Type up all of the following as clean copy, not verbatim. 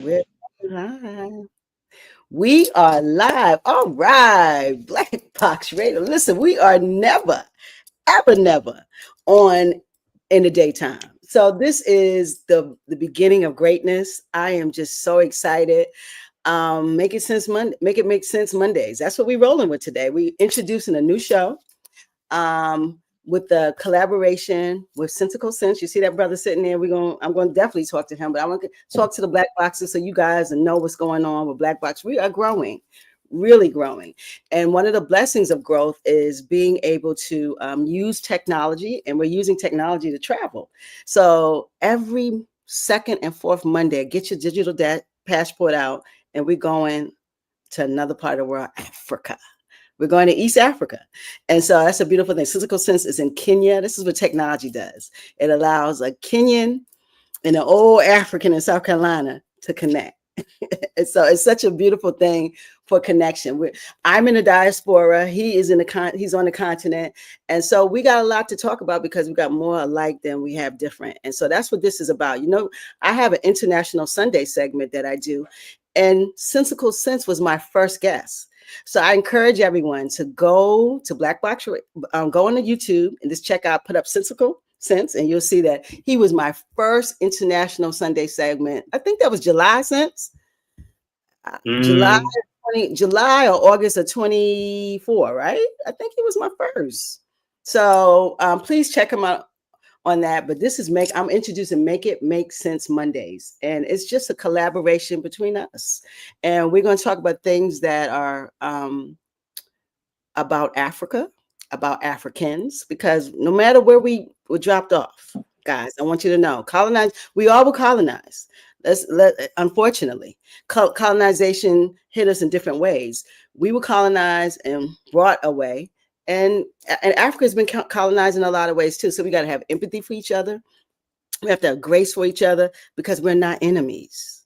We're live. We are live. All right. BlaKBoxxRadio. Listen, we are never, ever, never on in the daytime. So this is the beginning of greatness. I am just so excited. Make it sense Monday. Make it make sense Mondays. That's what we're rolling with today. We introducing a new show. With the collaboration with Sensical Sense. You see that brother sitting there. I'm going to definitely talk to him, but I want to talk to the Black Boxers so you guys know what's going on with Black Box. We are growing, really growing. And one of the blessings of growth is being able to use technology, and we're using technology to travel. So every second and fourth Monday, get your digital passport out, and we're going to another part of the world, Africa. We're going to East Africa. And so that's a beautiful thing. Sensical Sense is in Kenya. This is what technology does. It allows a Kenyan and an old African in South Carolina to connect. And so it's such a beautiful thing for connection. I'm in the diaspora. He is he's on the continent. And so we got a lot to talk about because we got more alike than we have different. And so that's what this is about. You know, I have an International Sunday segment that I do. And Sensical Sense was my first guest. So I encourage everyone to go to BlaKBoxx, go on to YouTube and just check out, put up Sensical Sense, and you'll see that he was my first International Sunday segment. I think that was July Sense, July or August of 24, right? I think he was my first. So please check him out on that. But this is I'm introducing Make It Make Sense Mondays, and it's just a collaboration between us, and we're going to talk about things that are about Africa, about Africans, because no matter where we were dropped off, guys, I want you to know, we all were colonized. Unfortunately, colonization hit us in different ways. We were colonized and brought away. And Africa has been colonized in a lot of ways too. So we got to have empathy for each other. We have to have grace for each other because we're not enemies.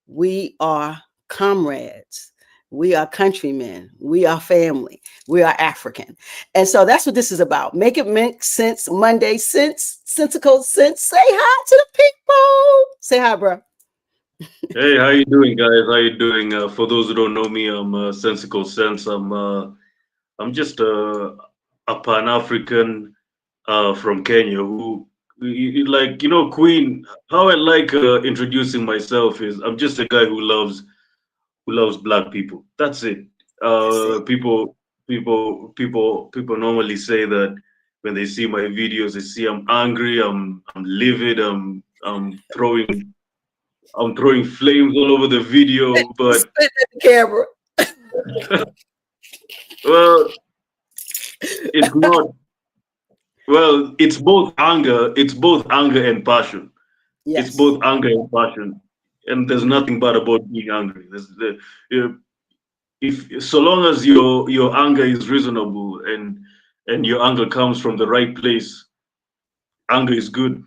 We are comrades. We are countrymen. We are family. We are African. And so that's what this is about. Make it make sense Monday. Sensical Sense. Say hi to the people. Say hi, bro. Hey, how you doing, guys? How you doing? For those who don't know me, I'm Sensical Sense. I'm just a Pan-African from Kenya who, Queen. How I like introducing myself is I'm just a guy who loves Black people. That's it. People normally say that when they see my videos, they see I'm angry, I'm livid, I'm throwing flames all over the video, but spit at the camera. well, it's not. Well, it's both anger. It's both anger and passion. Yes. It's both anger and passion, and there's nothing bad about being angry. If so long as your anger is reasonable and your anger comes from the right place, anger is good.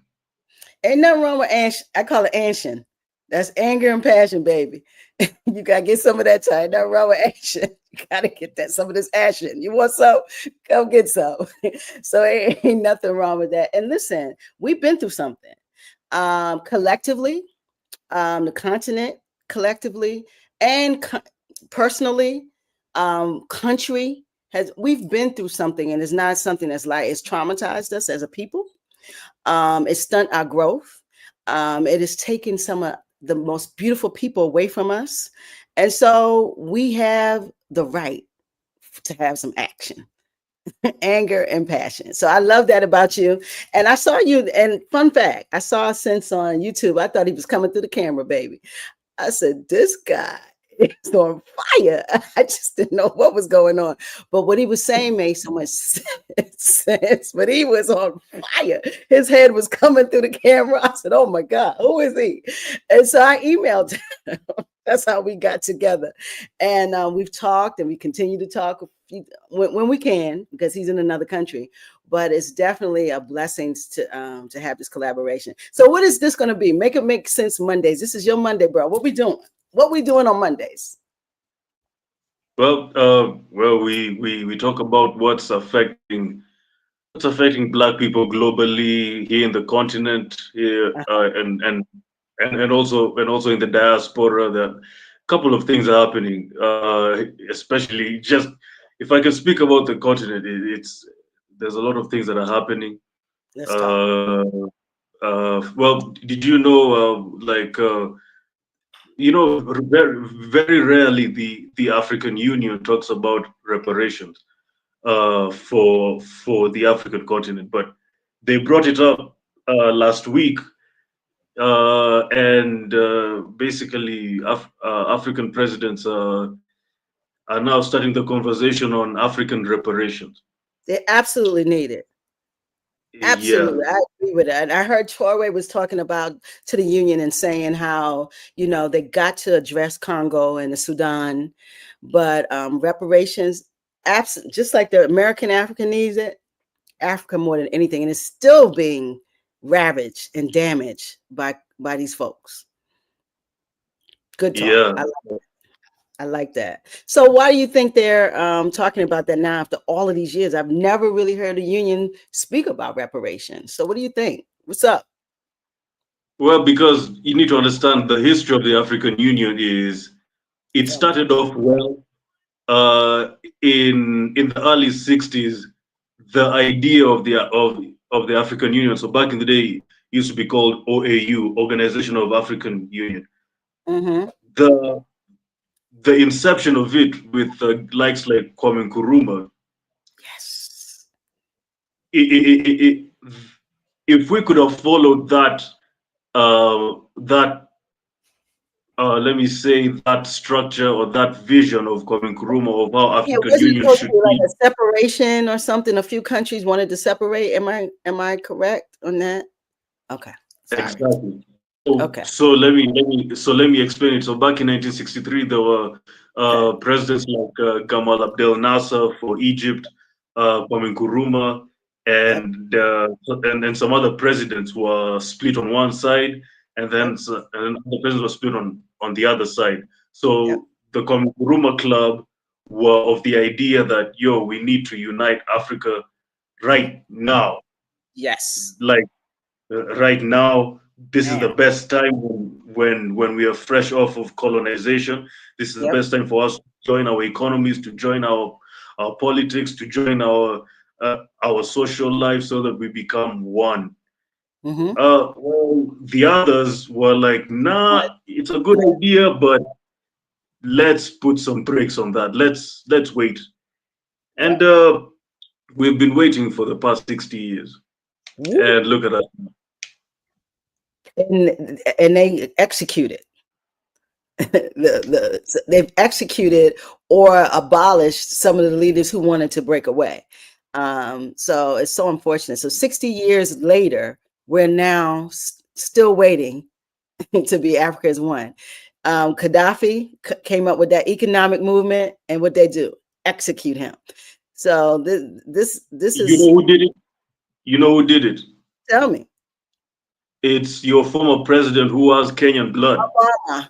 Ain't nothing wrong with ash. I call it anshin. That's anger and passion, baby. You gotta get some of that time. Nothing wrong with action. You gotta get some of this action. You want some? Go get some. So ain't nothing wrong with that. And listen, we've been through something. Collectively, the continent collectively, and personally, country we've been through something, and it's not something that's it's traumatized us as a people. It's stunted our growth. It has taken some of the most beautiful people away from us. And so we have the right to have some action, anger and passion. So I love that about you. And I saw you, and fun fact, I saw Sense on YouTube. I thought he was coming through the camera, baby. I said, this guy is on fire. I just didn't know what was going on. But what he was saying made so much sense. But he was on fire. His head was coming through the camera. I said, oh my God, who is he? And so I emailed him. That's how we got together. And we've talked, and we continue to talk when we can, because he's in another country. But it's definitely a blessing to have this collaboration. So what is this going to be? Make it make sense Mondays. This is your Monday, bro. What we doing? What we doing on Mondays? Well, we talk about what's affecting Black people globally here in the continent here, and and also in the diaspora, that a couple of things are happening. Especially just if I can speak about the continent, it's there's a lot of things that are happening. Let's talk. Uh, well, did you know, very, very rarely the African Union talks about reparations for the African continent, but they brought it up last week, and basically African presidents are now starting the conversation on African reparations. They absolutely need it. Yeah, Absolutely, I agree with that. And I heard Torre was talking about to the union and saying how they got to address Congo and the Sudan, but reparations, just like the American African needs it, Africa more than anything, and it's still being ravaged and damaged by these folks. Good talk. yeah. I like that. So why do you think they're talking about that now after all of these years? I've never really heard a union speak about reparations. So what do you think? What's up? Well, because you need to understand the history of the African Union is it Tell me. started off well in the early '60s. The idea of the African Union. So back in the day, used to be called OAU, Organization of African Union. Mm-hmm. The the inception of it with likes like Kwame Nkrumah, Yes. if we could have followed that let me say that structure or that vision of Kwame Nkrumah of how Yeah, African wasn't it Union supposed to should be like be. a separation or something? A few countries wanted to separate. Am I correct on that? Okay. Sorry. Exactly. So, Okay. let me explain it. So back in 1963, there were Okay. presidents like Gamal Abdel Nasser for Egypt, Kwame Nkrumah, Yep. and some other presidents were split on one side, and Yep. and the presidents were split on the other side. Yep. So the Kwame Nkrumah club were of the idea that we need to unite Africa right now, Yes. like right now. This is the Now. best time when we are fresh off of colonization. This is the Yep. best time for us to join our economies, to join our politics, to join our social life, so that we become one. Mm-hmm. Well, the others were like, nah, it's a good idea, but let's put some brakes on that. Let's wait. And Yep. we've been waiting for the past 60 years, Woo. and look at that. And they executed. They've executed or abolished some of the leaders who wanted to break away. So it's so unfortunate. So 60 years later, we're now still waiting to be Africa as one. Gaddafi came up with that economic movement, and what they do, execute him. So this You is, know who did it? You know who did it? tell me, It's your former president who has Kenyan blood. Obama.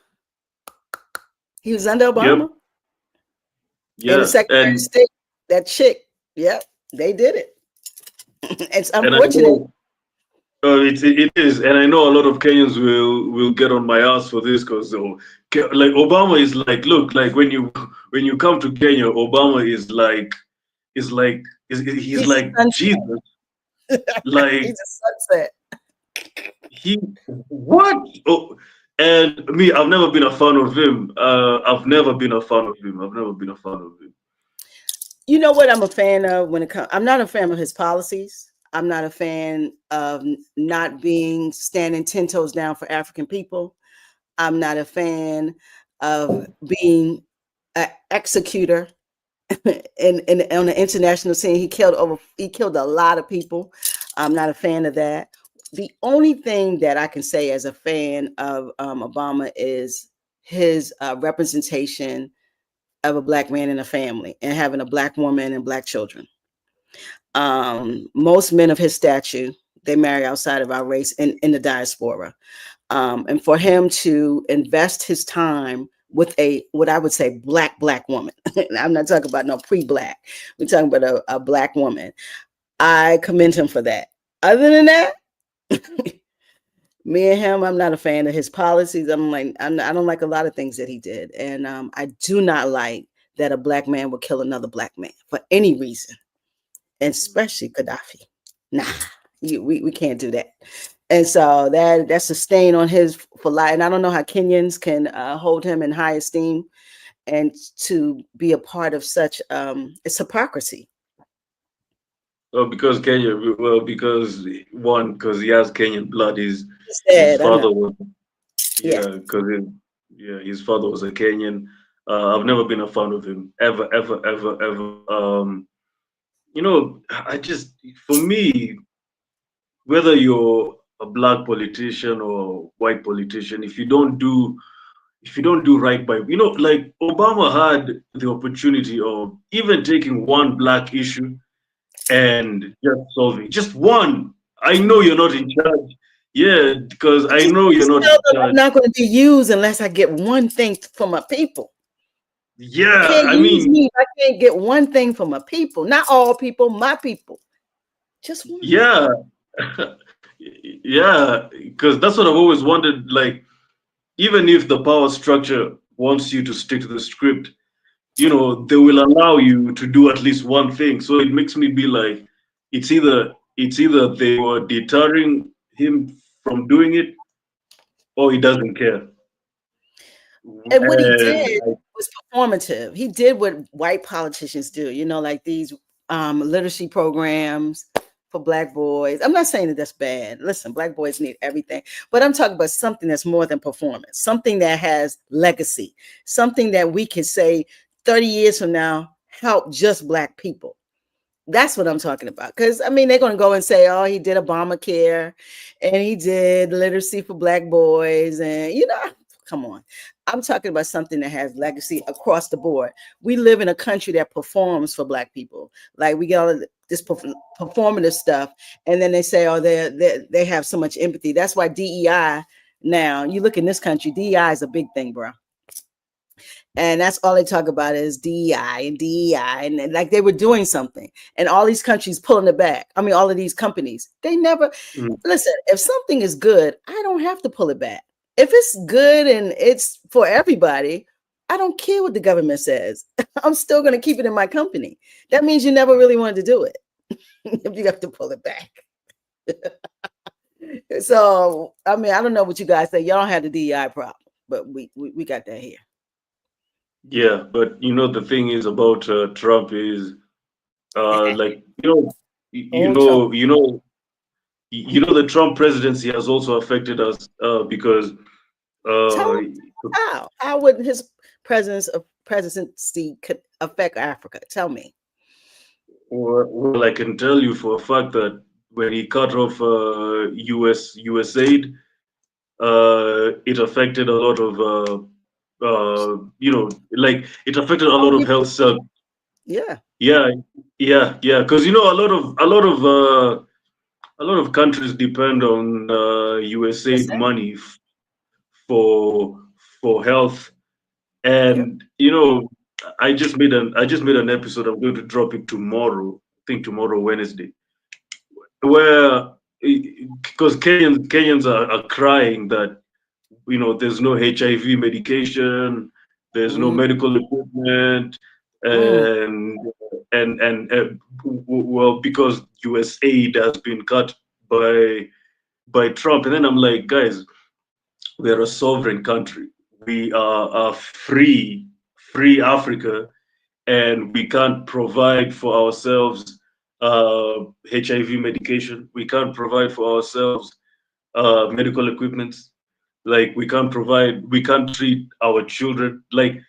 He was under Yep. Obama, and the Yeah. Secretary of State, that chick. Yep, they did it. It's And I unfortunate. know it is, and I know a lot of Kenyans will get on my ass for this because like Obama is like, look, like when you come to Kenya, Obama is like he's He's like a sunset. Jesus. Like He's a sunset. he what? Oh, and me, I've never been a fan of him. I've never been a fan of him. I've never been a fan of him. You know what I'm a fan of when it comes? I'm not a fan of his policies. I'm not a fan of not being standing 10 toes down for African people. I'm not a fan of being an executor on the international scene. He killed a lot of people. I'm not a fan of that. The only thing that I can say as a fan of Obama is his representation of a Black man in a family and having a Black woman and Black children. Most men of his stature, they marry outside of our race in the diaspora. And for him to invest his time with what I would say Black woman. I'm not talking about no pre-Black. We're talking about a Black woman. I commend him for that. Other than that, Me and him, I'm not a fan of his policies. I don't like a lot of things that he did, and I do not like that a black man would kill another black man for any reason, and especially Gaddafi. Nah, we can't do that. And so that's a stain on his for life. And I don't know how Kenyans can hold him in high esteem and to be a part of such it's hypocrisy. Because Kenya, well, because one, because he has Kenyan blood. His Sad, I know. father was, Yeah. yeah, because his father was a Kenyan. I've never been a fan of him ever, ever, ever, ever. I just, for me, whether you're a black politician or white politician, if you don't do right by, like Obama had the opportunity of even taking one black issue and just solving just one. I know you're not in charge. Yeah, because I know you're Just not tell in them I'm charge. not going to be used unless I get one thing for my people. You Yeah, can't I use mean, me if I can't get one thing for my people. Not all people, my people. Just one. yeah, yeah, because that's what I've always wondered. Like, even if the power structure wants you to stick to the script, they will allow you to do at least one thing. So it makes me be like, it's either they were deterring him from doing it, or he doesn't care. And what he And did was performative. He did what white politicians do, like these literacy programs for black boys. I'm not saying that that's bad. Listen, black boys need everything, but I'm talking about something that's more than performance, something that has legacy, something that we can say 30 years from now help just black people. That's what I'm talking about. Because they're going to go and say, oh, he did Obamacare and he did literacy for black boys. And, come on. I'm talking about something that has legacy across the board. We live in a country that performs for black people. Like we get all of this performative stuff. And then they say, oh, they have so much empathy. That's why DEI now, you look in this country, DEI is a big thing, bro. And that's all they talk about is DEI and DEI. And like they were doing something. And all these countries pulling it back. All of these companies, they never listen. If something is good, I don't have to pull it back. If it's good and it's for everybody, I don't care what the government says. I'm still going to keep it in my company. That means you never really wanted to do it. If you have to pull it back. So, I don't know what you guys say. Y'all don't have the DEI problem, but we got that here. yeah, but the thing is about Trump is like the Trump presidency has also affected us because Tell uh, me how would his presidency could affect Africa? Tell me. well, I can tell you for a fact that when he cut off US aid, it affected a lot of like it affected a lot of health service. Yeah. Yeah, yeah, because a lot of countries depend on USAID money for health, and I just made an episode. I'm going to drop it tomorrow. I think tomorrow, Wednesday, where because Kenyans are crying that there's no HIV medication, there's no medical equipment, and well, because USAID has been cut by Trump. And then I'm like, guys, we're a sovereign country. We are a free Africa, and we can't provide for ourselves HIV medication. We can't provide for ourselves medical equipment. Like we can't treat our children. Like,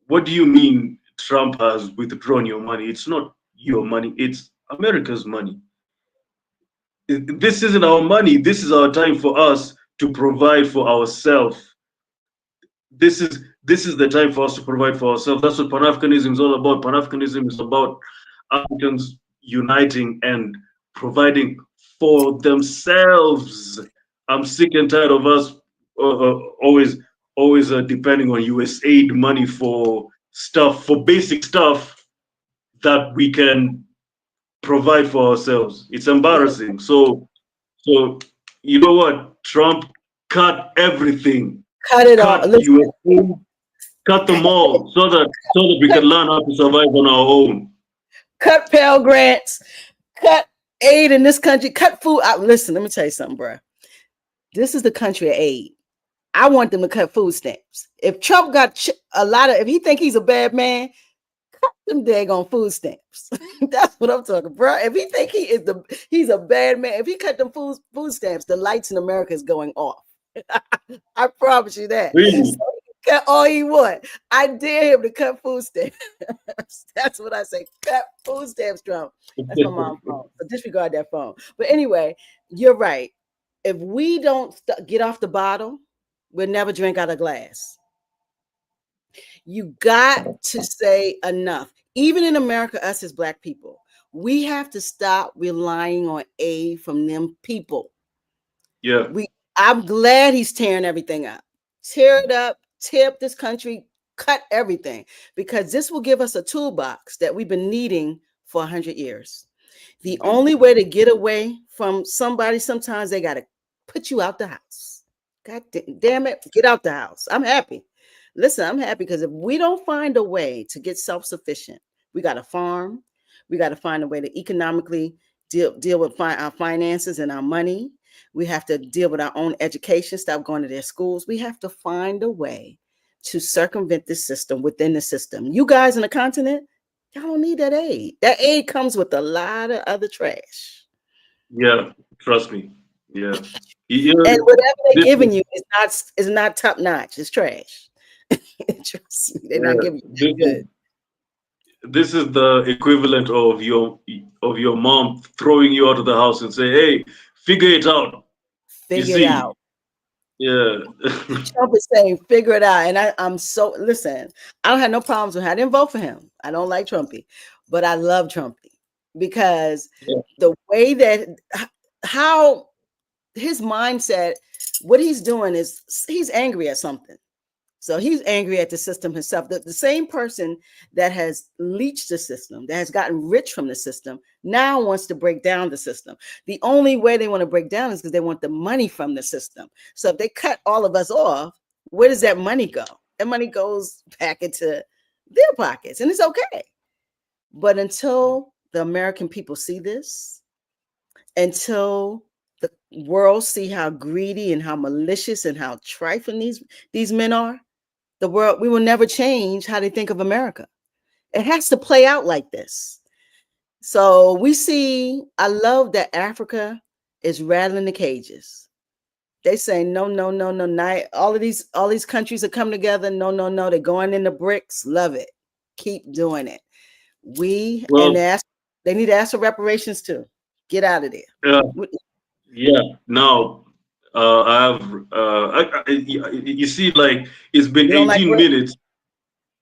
what do you mean Trump has withdrawn your money? It's not your money. It's America's money. This isn't our money. This is our time for us to provide for ourselves. This is the time for us to provide for ourselves. That's what Pan-Africanism is all about. Pan-Africanism is about Africans uniting and providing for themselves. I'm sick and tired of us always depending on USAID money for basic stuff that we can provide for ourselves. It's embarrassing. So So you know what? Trump cut everything. Cut it all. Cut Listen, USA, cut them all so that we can cut, learn how to survive on our own. cut Pell Grants, cut aid in this country, cut food out. Listen, let me tell you something, bro. This is the country of aid. I want them to cut food stamps. If Trump got if he think he's a bad man, cut them daggone food stamps. That's what I'm talking, bro. If he think he's a bad man, if he cut them food stamps, the lights in America is going off. I promise you that. Really? So he cut all he want. I dare him to cut food stamps. That's what I say. Cut food stamps, Trump. That's my mom's phone. So disregard that phone. But anyway, you're right. If we don't get off the bottle, we'll never drink out of glass. You got to say enough. Even in America, us as Black people, we have to stop relying on aid from them people. Yeah. I'm glad he's tearing everything up. Tear it up, tear up this country, cut everything, because this will give us a toolbox that we've been needing for 100 years. The only way to get away from somebody, sometimes they got to put you out the house. God damn it, get out the house. I'm happy. Listen, I'm happy because if we don't find a way to get self-sufficient, we got to farm. We got to find a way to economically deal with our finances and our money. We have to deal with our own education, stop going to their schools. We have to find a way to circumvent this system within the system. You guys in the continent, y'all don't need that aid. That aid comes with a lot of other trash. Yeah, trust me. Yeah. And whatever they're giving you is not top notch. It's trash. Trust me, they're not giving you that good. This is the equivalent of your mom throwing you out of the house and say, "Hey, figure it out." Figure it out. Yeah. Trump is saying, figure it out. And I'm so, listen, I don't have no problems with him. I didn't vote for him. I don't like Trumpy, but I love Trumpy because the way that, how his mindset, what he's doing is he's angry at something. So he's angry at the system himself. The same person that has leached the system, that has gotten rich from the system, now wants to break down the system. The only way they want to break down is because they want the money from the system. So if they cut all of us off, where does that money go? That money goes back into their pockets, and it's okay. But until the American people see this, until the world see how greedy and how malicious and how trifling these men are, the world, we will never change how they think of America. It has to play out like this. So we see, I love that Africa is rattling the cages. They say, no, no, no, no, not all these countries are coming together. No, no, no, they're going in the BRICS. Love it. Keep doing it. They need to ask for reparations too. Get out of there. Yeah. Now, I have, you see, like, it's been 18 minutes.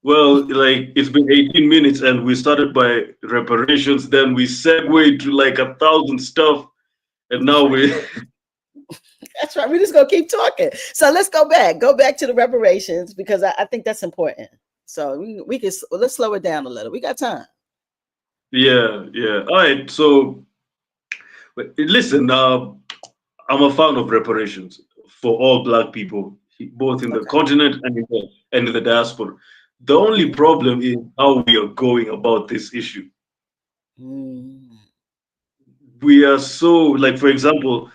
Well, like, it's been 18 minutes and we started by reparations, then we segued to like 1,000 stuff, and now That's right. We're just going to keep talking. So let's go back to the reparations, because I think that's important. So let's slow it down a little. We got time. Yeah. All right. So listen, I'm a fan of reparations for all Black people, both in the continent and in the diaspora. The only problem is how we are going about this issue. We are so, like, for example,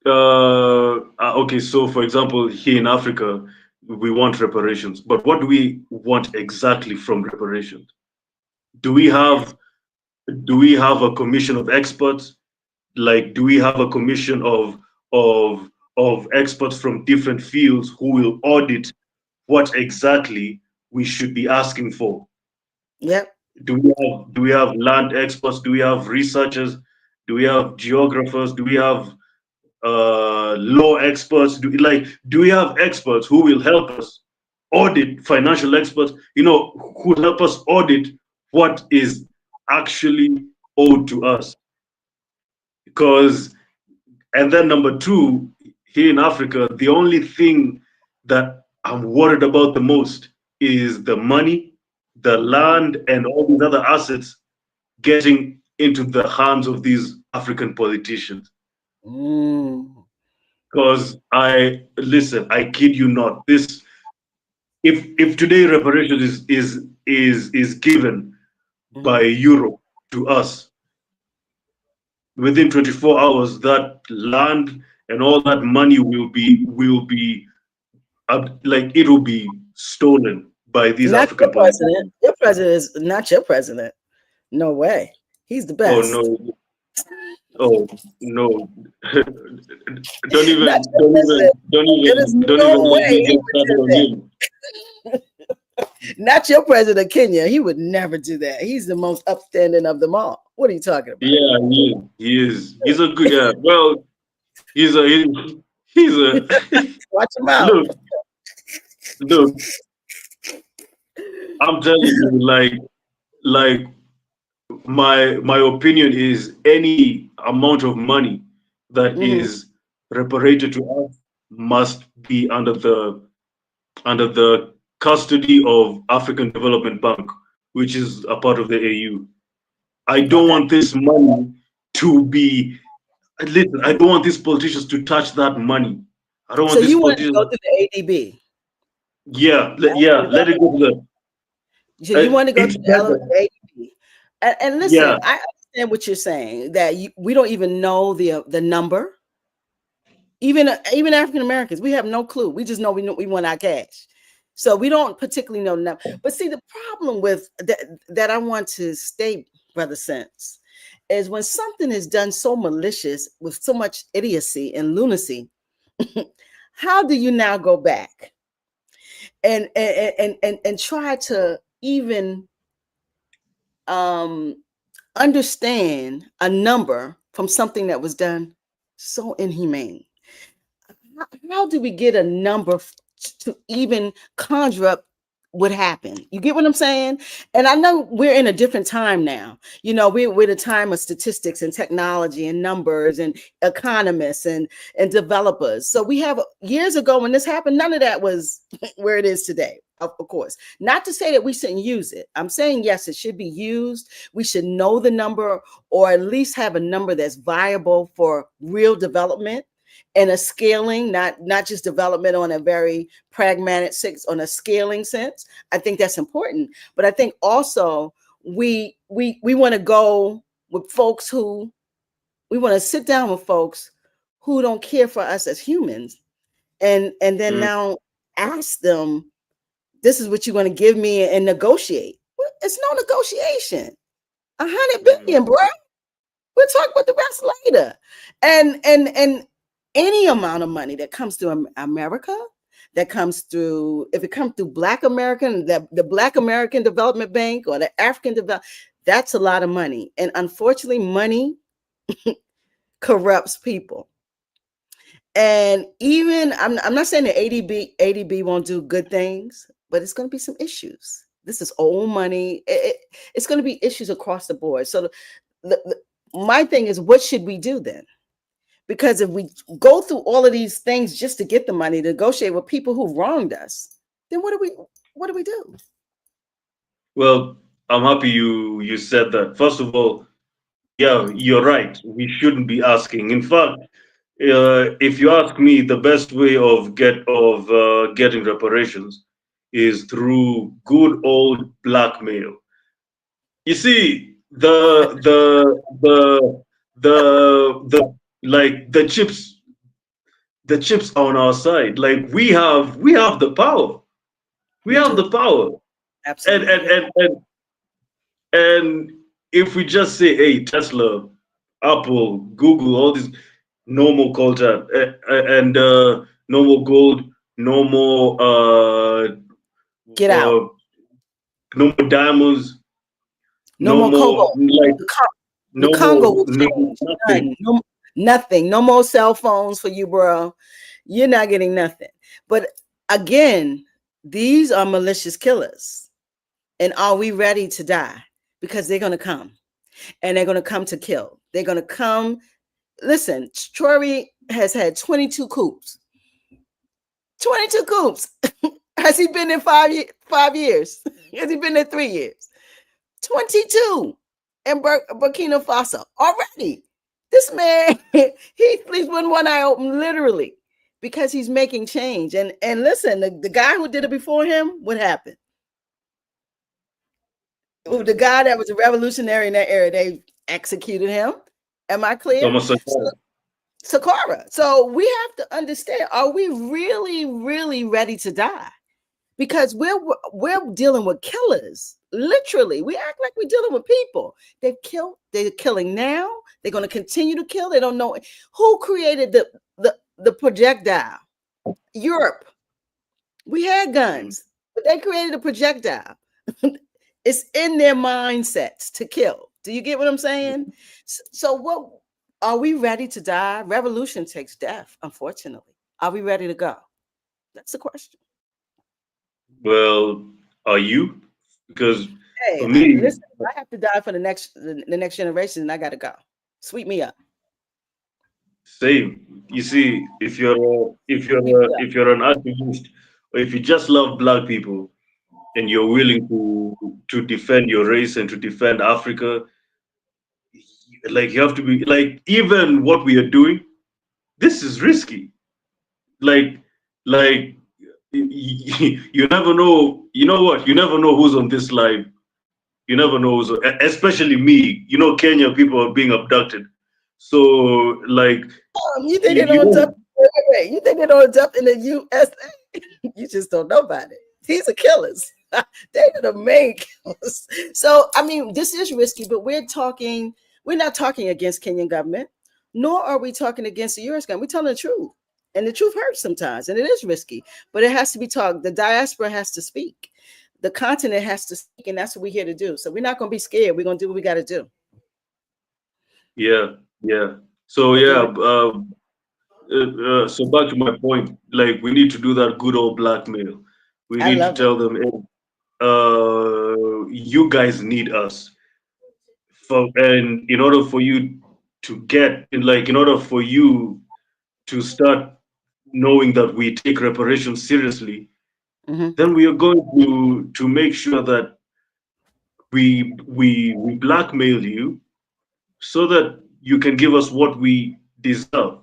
okay, so for example, here in Africa, we want reparations, but what do we want exactly from reparations? Do we have a commission of experts? Like, do we have a commission of experts from different fields who will audit what exactly we should be asking for? Yep. Do we have land experts? Do we have researchers? Do we have geographers? Do we have law experts? Do we have experts who will help us audit, financial experts, who will help us audit what is actually owed to us? And then number two, here in Africa, the only thing that I'm worried about the most is the money, the land, and all these other assets getting into the hands of these African politicians. Because I kid you not. This if today reparations is given by Europe to us, within 24 hours, that land and all that money will be like it will be stolen by these Not your African president. politicians. Your president is not your president. No way. He's the Oh best. no! Oh no! don't Not even, your don't even, president. don't There is even, don't no even let way me he get would started do on that. him. Not your president of Kenya. He would never do that. He's the most upstanding of them all. What are you talking about? Yeah, he is. He is. He's a good. Yeah. Well, he's a. He's a. Watch him out. look, look. I'm telling you, like my opinion is any amount of money that Mhm. is reparated to us must be under the custody of African Development Bank, which is a part of the AU. I don't Okay. want this money to be. Listen, I don't want these politicians to touch that money. I don't So want these you want to go politicians. through the ADB? Yeah, let it go to the. So you want to go It's to the better. ADB? And Yeah, listen, I understand what you're saying. That we don't even know the number. Even African Americans, we have no clue. We just know we want our cash. So we don't particularly know the number. But see, the problem with that I want to state, Brother Sense, is when something is done so malicious with so much idiocy and lunacy, how do you now go back and try to even understand a number from something that was done so inhumane? How do we get a number to even conjure up what happened? You get what I'm saying? And I know we're in a different time now. You know, we're in a time of statistics and technology and numbers and economists and developers. So we have years ago when this happened, none of that was where it is today. Of course, not to say that we shouldn't use it. I'm saying yes, it should be used. We should know the number, or at least have a number that's viable for real development and a scaling, not just development on a very pragmatic sense, on a scaling sense. I think that's important. But I think also we want to go with folks who we want to sit down with folks who don't care for us as humans, and then mm, now ask them, this is what you're going to give me, and negotiate. Well, it's no negotiation. 100 mm, billion, bro. We'll talk about the rest later. And any amount of money that comes through America, that comes through, if it comes through Black American, the Black American Development Bank or the African Development, that's a lot of money. And unfortunately, money corrupts people. And even I'm not saying that ADB won't do good things, but it's going to be some issues. This is old money. It's going to be issues across the board. So my thing is, what should we do then? Because if we go through all of these things just to get the money, to negotiate with people who wronged us, then what do we do? well, I'm happy you said that. First of all, yeah, you're right. We shouldn't be asking. In fact, if you ask me, the best way of getting reparations is through good old blackmail. You see, the like the chips are on our side. Like we have the power. We We have do. the power. And and Absolutely. and and, and if we just say, hey, Tesla, Apple, Google, all these no more culture and no more gold, no more Get out. no more diamonds, No no more more cobalt. like The no Congo more will no change. nothing. None. No, nothing. No more cell phones for you, bro. You're not getting nothing. But again, these are malicious killers. And are we ready to die? Because they're going to come. And they're going to come to kill. They're going to come. Listen, Troy has had 22 coups. 22 coups. Has he been in 5 years? Has he been in 3 years? 22 in Burkina Faso already. This man, he sleeps with one eye open, literally, because he's making change. And listen, the guy who did it before him, what happened? The guy that was a revolutionary in that era, they executed him. Am I clear? Thomas Sankara. So we have to understand: are we really, really ready to die? Because we're dealing with killers. Literally, we act like we're dealing with people. They've killed. They're killing now. They're going to continue to kill. They don't know who created the projectile. Europe. We had guns, but they created a projectile. It's in their mindsets to kill. Do you get what I'm saying? So what are we ready to die? Revolution takes death, unfortunately. Are we ready to go? That's the question. Well, are you? Because Hey, for me, listen, I have to die for the next generation, and I got to go. Sweep me up. same. You see, if you're an activist, or if you just love black people and you're willing to defend your race and to defend Africa, like you have to be like even what we are doing. This is risky. Like like you never know. You know what? You never know who's on this live. You never know who's, especially me. You know, Kenya people are being abducted. So like You think you, they you don't don't. dump? Wait. You think they don't dump in the USA? You just don't know about it. These are killers. They're the main killers. So I mean, this is risky, but we're talking. We're not talking against Kenyan government, nor are we talking against the U.S. government. We're telling the truth, and the truth hurts sometimes, and it is risky. But it has to be talked. The diaspora has to speak. The continent has to speak, and that's what we're here to do. So we're not going to be scared. We're going to do what we got to do. Yeah, yeah. So But yeah. So back to my point, like we need to do that good old blackmail. We I need to love it. tell them, hey, you guys need us. And in order for you to get, in order for you to start knowing that we take reparations seriously, Mm-hmm. then we are going to make sure that we blackmail you so that you can give us what we deserve.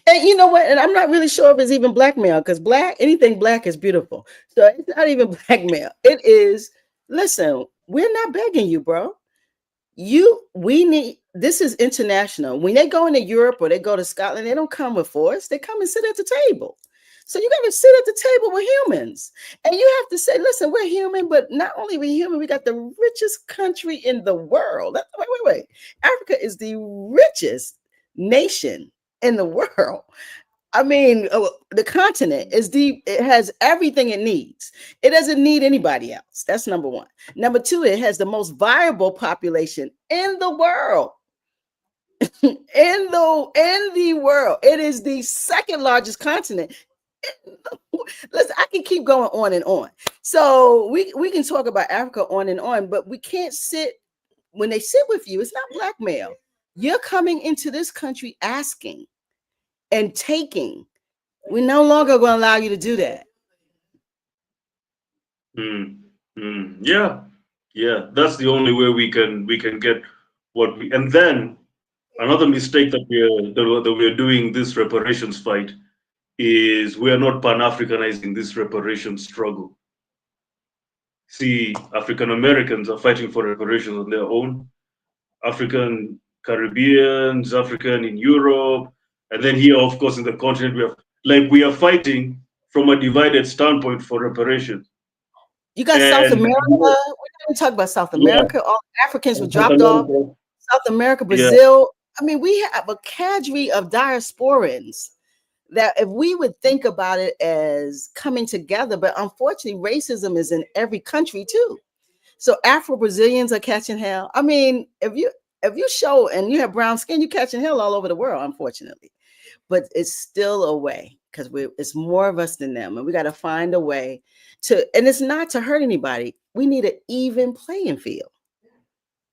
And you know what? And I'm not really sure if it's even blackmail because anything black is beautiful. So it's not even blackmail. It is, listen, we're not begging you, bro. This is international. When they go into Europe or they go to Scotland, they don't come with force. They come and sit at the table. So you got to sit at the table with humans. And you have to say, listen, we're human, but not only we human, we got the richest country in the world. Wait. Africa is the richest nation in the world. I mean, the continent is deep. It has everything it needs. It doesn't need anybody else. That's number one. Number two, it has the most viable population in the world. in the world. It is the second largest continent. Listen, I can keep going on and on. So we can talk about Africa on and on, but we can't sit when they sit with you. It's not blackmail. You're coming into this country asking and taking. We're no longer going to allow you to do that. Yeah, yeah. That's the only way we can get what we. And then another mistake that we are doing this reparations fight is we are not pan-Africanizing this reparations struggle. See, African Americans are fighting for reparations on their own. African Caribbeans, African in Europe, and then here, of course, in the continent, we are fighting from a divided standpoint for reparations. You got South And America. We're not even talking about South yeah, America. All Africans were and South dropped off. America, South America, yeah, Brazil. I mean, we have a cadre of diasporans that if we would think about it as coming together, but unfortunately, racism is in every country too. So Afro-Brazilians are catching hell. I mean, if you show and you have brown skin, you're catching hell all over the world, unfortunately. But it's still a way because it's more of us than them. And we got to find a way and it's not to hurt anybody. We need an even playing field.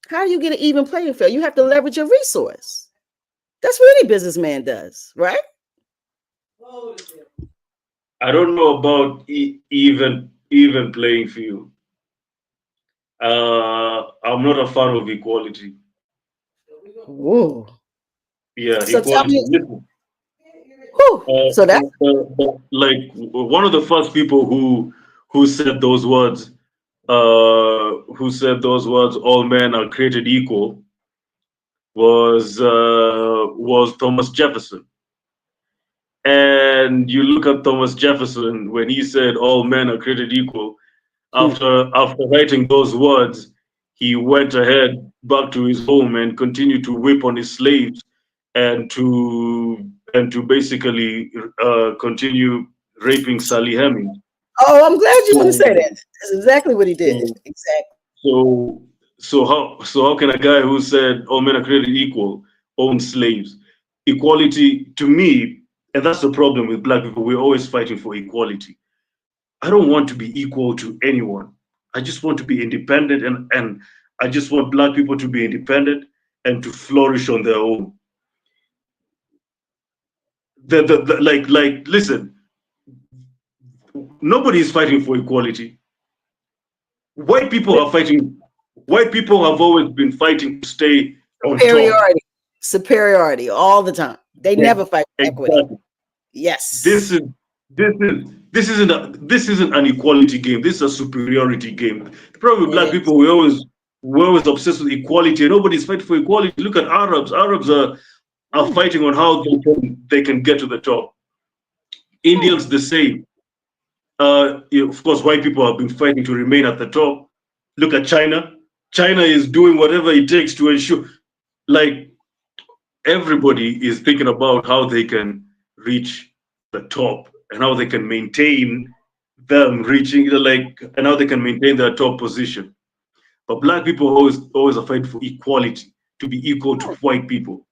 How do you get an even playing field? You have to leverage your resource. That's what any businessman does, right? I don't know about even playing field. I'm not a fan of equality. Whoa. Yeah, So tell equality. me, Listen, so that's like one of the first people who said those words, all men are created equal, was Thomas Jefferson. And you look at Thomas Jefferson when he said all men are created equal. After writing those words, he went ahead back to his home and continued to whip on his slaves and to basically continue raping Sally Hemings. Oh, I'm glad you want to say that. So That's exactly what he did. so Exactly. so how can a guy who said all men are created equal own slaves? Equality to me, and that's the problem with black people. We're always fighting for equality. I don't want to be equal to anyone. I just want to be independent, and I just want black people to be independent and to flourish on their own. Listen, nobody is fighting for equality. White people are fighting. White people have always been fighting to stay on top. Superiority. Superiority all the time. They never fight for equity. Exactly. This Yes. is this isn't an equality game. This is a superiority game. The problem with It black is. people, we're always obsessed with equality, and nobody's fighting for equality. Look at Arabs. Arabs are Hmm. fighting on how they can get to the top. Hmm. Indians the same. Of course, white people have been fighting to remain at the top. Look at China. China is doing whatever it takes to ensure, like, everybody is thinking about how they can reach the top and how they can maintain them reaching and how they can maintain their top position. But black people always are fighting for equality, to be equal to white people.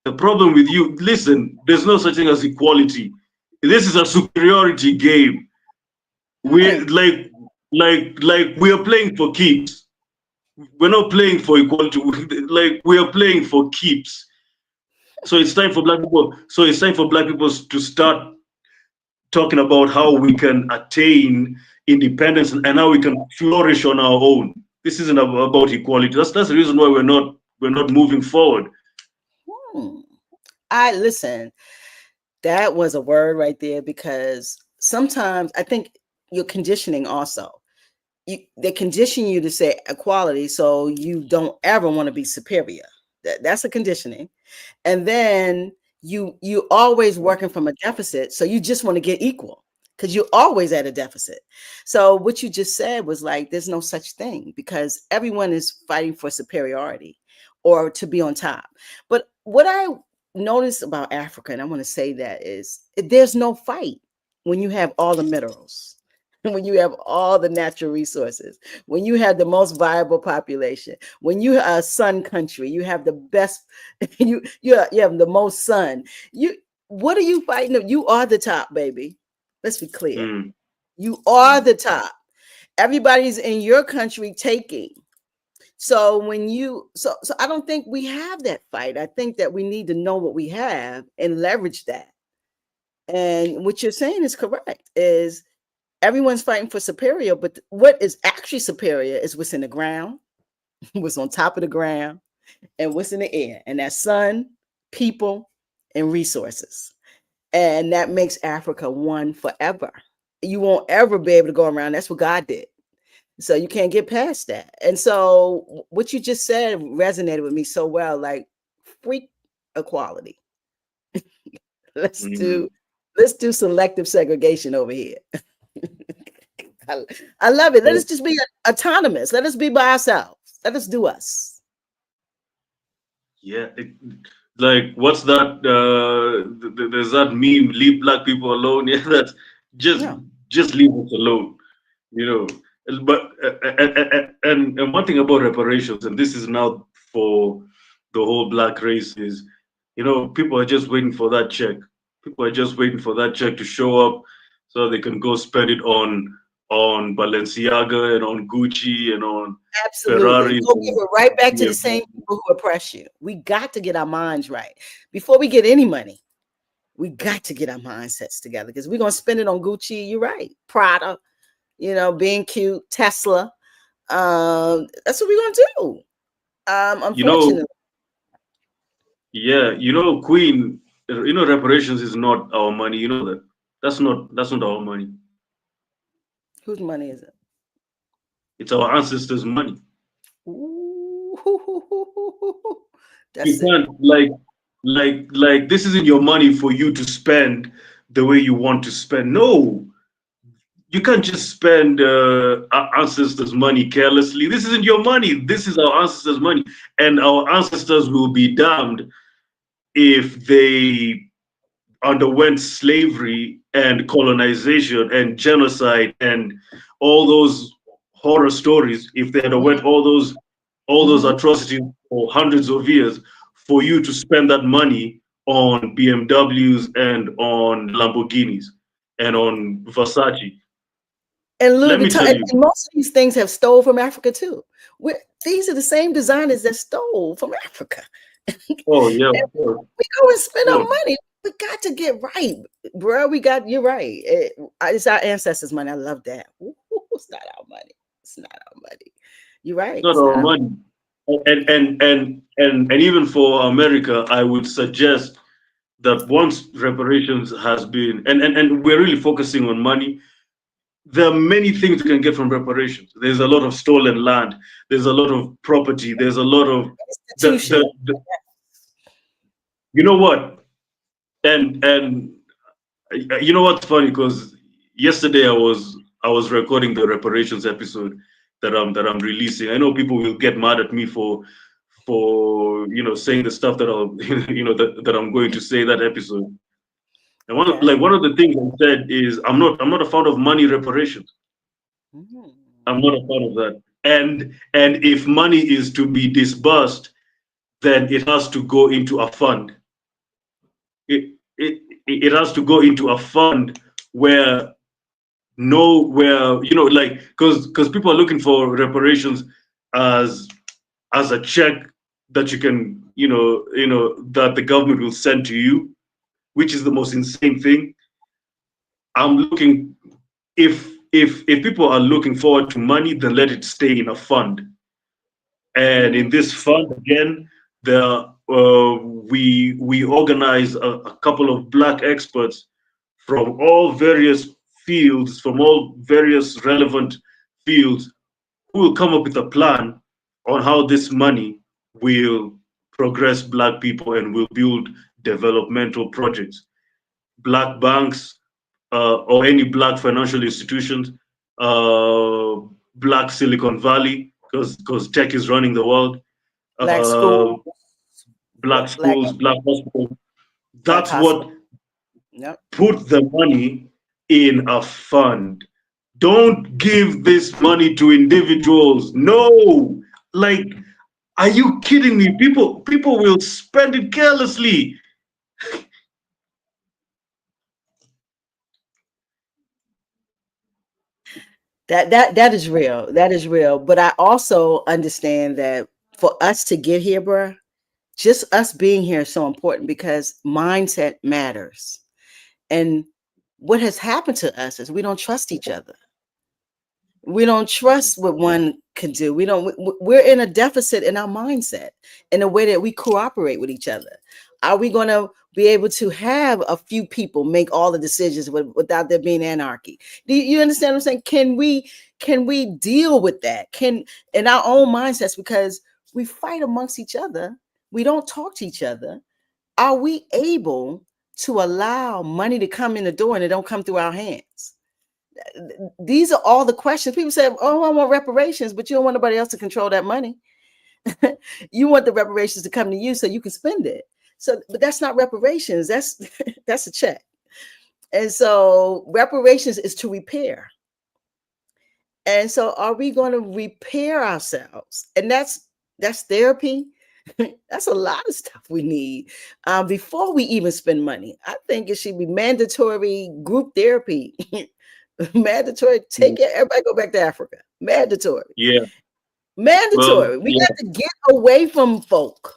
The problem with you, listen, there's no such thing as equality. This is a superiority game. We're Hmm. like we are playing for keeps. We're not playing for equality. Like, we are playing for keeps. So it's time for black people. So it's time for black people to start talking about how we can attain independence and how we can flourish on our own. This isn't about equality. That's the reason why we're not moving forward. Hmm. I listen. That was a word right there because sometimes I think you're conditioning also. They condition you to say equality so you don't ever want to be superior. That's a conditioning. And then you always working from a deficit, so you just want to get equal because you're always at a deficit. So what you just said was like there's no such thing because everyone is fighting for superiority or to be on top. But what I noticed about Africa, and I want to say that, is there's no fight when you have all the minerals, when you have all the natural resources, when you have the most viable population, when you are a sun country, you have the best, you have the most sun. What are you fighting? You are the top, baby. Let's be clear. Mm. You are the top. Everybody's in your country taking. So so I don't think we have that fight. I think that we need to know what we have and leverage that. And what you're saying is correct. Is everyone's fighting for superior, but what is actually superior is what's in the ground, what's on top of the ground, and what's in the air. And that's sun, people, and resources. And that makes Africa one forever. You won't ever be able to go around. That's what God did. So you can't get past that. And so what you just said resonated with me so well, like freak equality. Let's do Mm. let's do selective segregation over here. I, I love it. Let us just be autonomous. Let us be by ourselves. Let us do us. Yeah, like, what's that? There's that meme: "Leave black people alone." Yeah, that's just Yeah, just leave us alone. You know. But and one thing about reparations, and this is now for the whole black race, is, people are just waiting for that check. People are just waiting for that check to show up so they can go spend it on Balenciaga and on Gucci and on absolutely. Ferraris Go give and it right back to the same BMWs. people who oppress you. We got to get our minds right before we get any money. We got to get our mindsets together because we're gonna spend it on Gucci. You're right, Prada. Being cute, Tesla. That's what we're gonna do. You know, Unfortunately. Yeah, you know, Queen, you know, reparations is not our money. You know that. That's not our money. Whose money is it? It's our ancestors' money. Ooh, You that's it. can't like this isn't your money for you to spend the way you want to spend. No, you can't just spend our ancestors' money carelessly. This isn't your money. This is our ancestors' money, and our ancestors will be damned if they underwent slavery and colonization and genocide and all those horror stories. If they underwent all those Mm-hmm. atrocities for hundreds of years, for you to spend that money on BMWs and on Lamborghinis and on Versace. And Louis Let me Vuitton, tell you. and most of these things have stole from Africa too. These are the same designers that stole from Africa. Oh yeah, And of course, we go and of spend our course. money. We got to get right, bro. You're right. It's our ancestors' money. I love that. Ooh, it's not our money. It's not our money. You're right. It's not It's not our our. money. And even for America, I would suggest that once reparations has been and we're really focusing on money. There are many things you can get from reparations. There's a lot of stolen land. There's a lot of property. There's a lot of Institution. the you know what? And you know what's funny? Because yesterday I was recording the reparations episode that I'm releasing. I know people will get mad at me for saying the stuff that I'll that I'm going to say that episode. And Okay. one of the things I said is I'm not a fan of money reparations. Mhm. I'm not a fan of that. And if money is to be disbursed, then it has to go into a fund. It has to go into a fund where where like because people are looking for reparations as a check that you can that the government will send to you, which is the most insane thing. I'm looking if people are looking forward to money, then let it stay in a fund. And in Mm. this fund again, there we organize a couple of black experts from all various fields, from all various relevant fields, who will come up with a plan on how this money will progress black people and will build developmental projects. Black banks, or any black financial institutions, uh, black Silicon Valley, because tech is running the world, Black school, uh, black black schools, black hospitals. black That's what hospital. Yep. put the money in a fund. Don't give this money to individuals. No, like, are you kidding me? People will spend it carelessly. That is real. That is real. But I also understand that for us to get here, bruh, just us being here is so important because mindset matters. And what has happened to us is we don't trust each other. We don't trust what one can do. We're in a deficit in our mindset in the way that we cooperate with each other. Are we going to be able to have a few people make all the decisions without there being anarchy? Do you understand what I'm saying? Can we deal with that? Can in our own mindsets, because we fight amongst each other, we don't talk to each other. Are we able to allow money to come in the door and it don't come through our hands? These are all the questions. People say, "Oh, I want reparations," but you don't want nobody else to control that money. You want the reparations to come to you so you can spend it. So, but that's not reparations. That's that's a check. And so, reparations is to repair. And so, are we going to repair ourselves? And that's therapy. That's a lot of stuff we need before we even spend money. I think it should be mandatory group therapy. Mandatory. Take it. Everybody go back to Africa. Mandatory. Yeah, well, Mandatory. We yeah, got to get away from folk.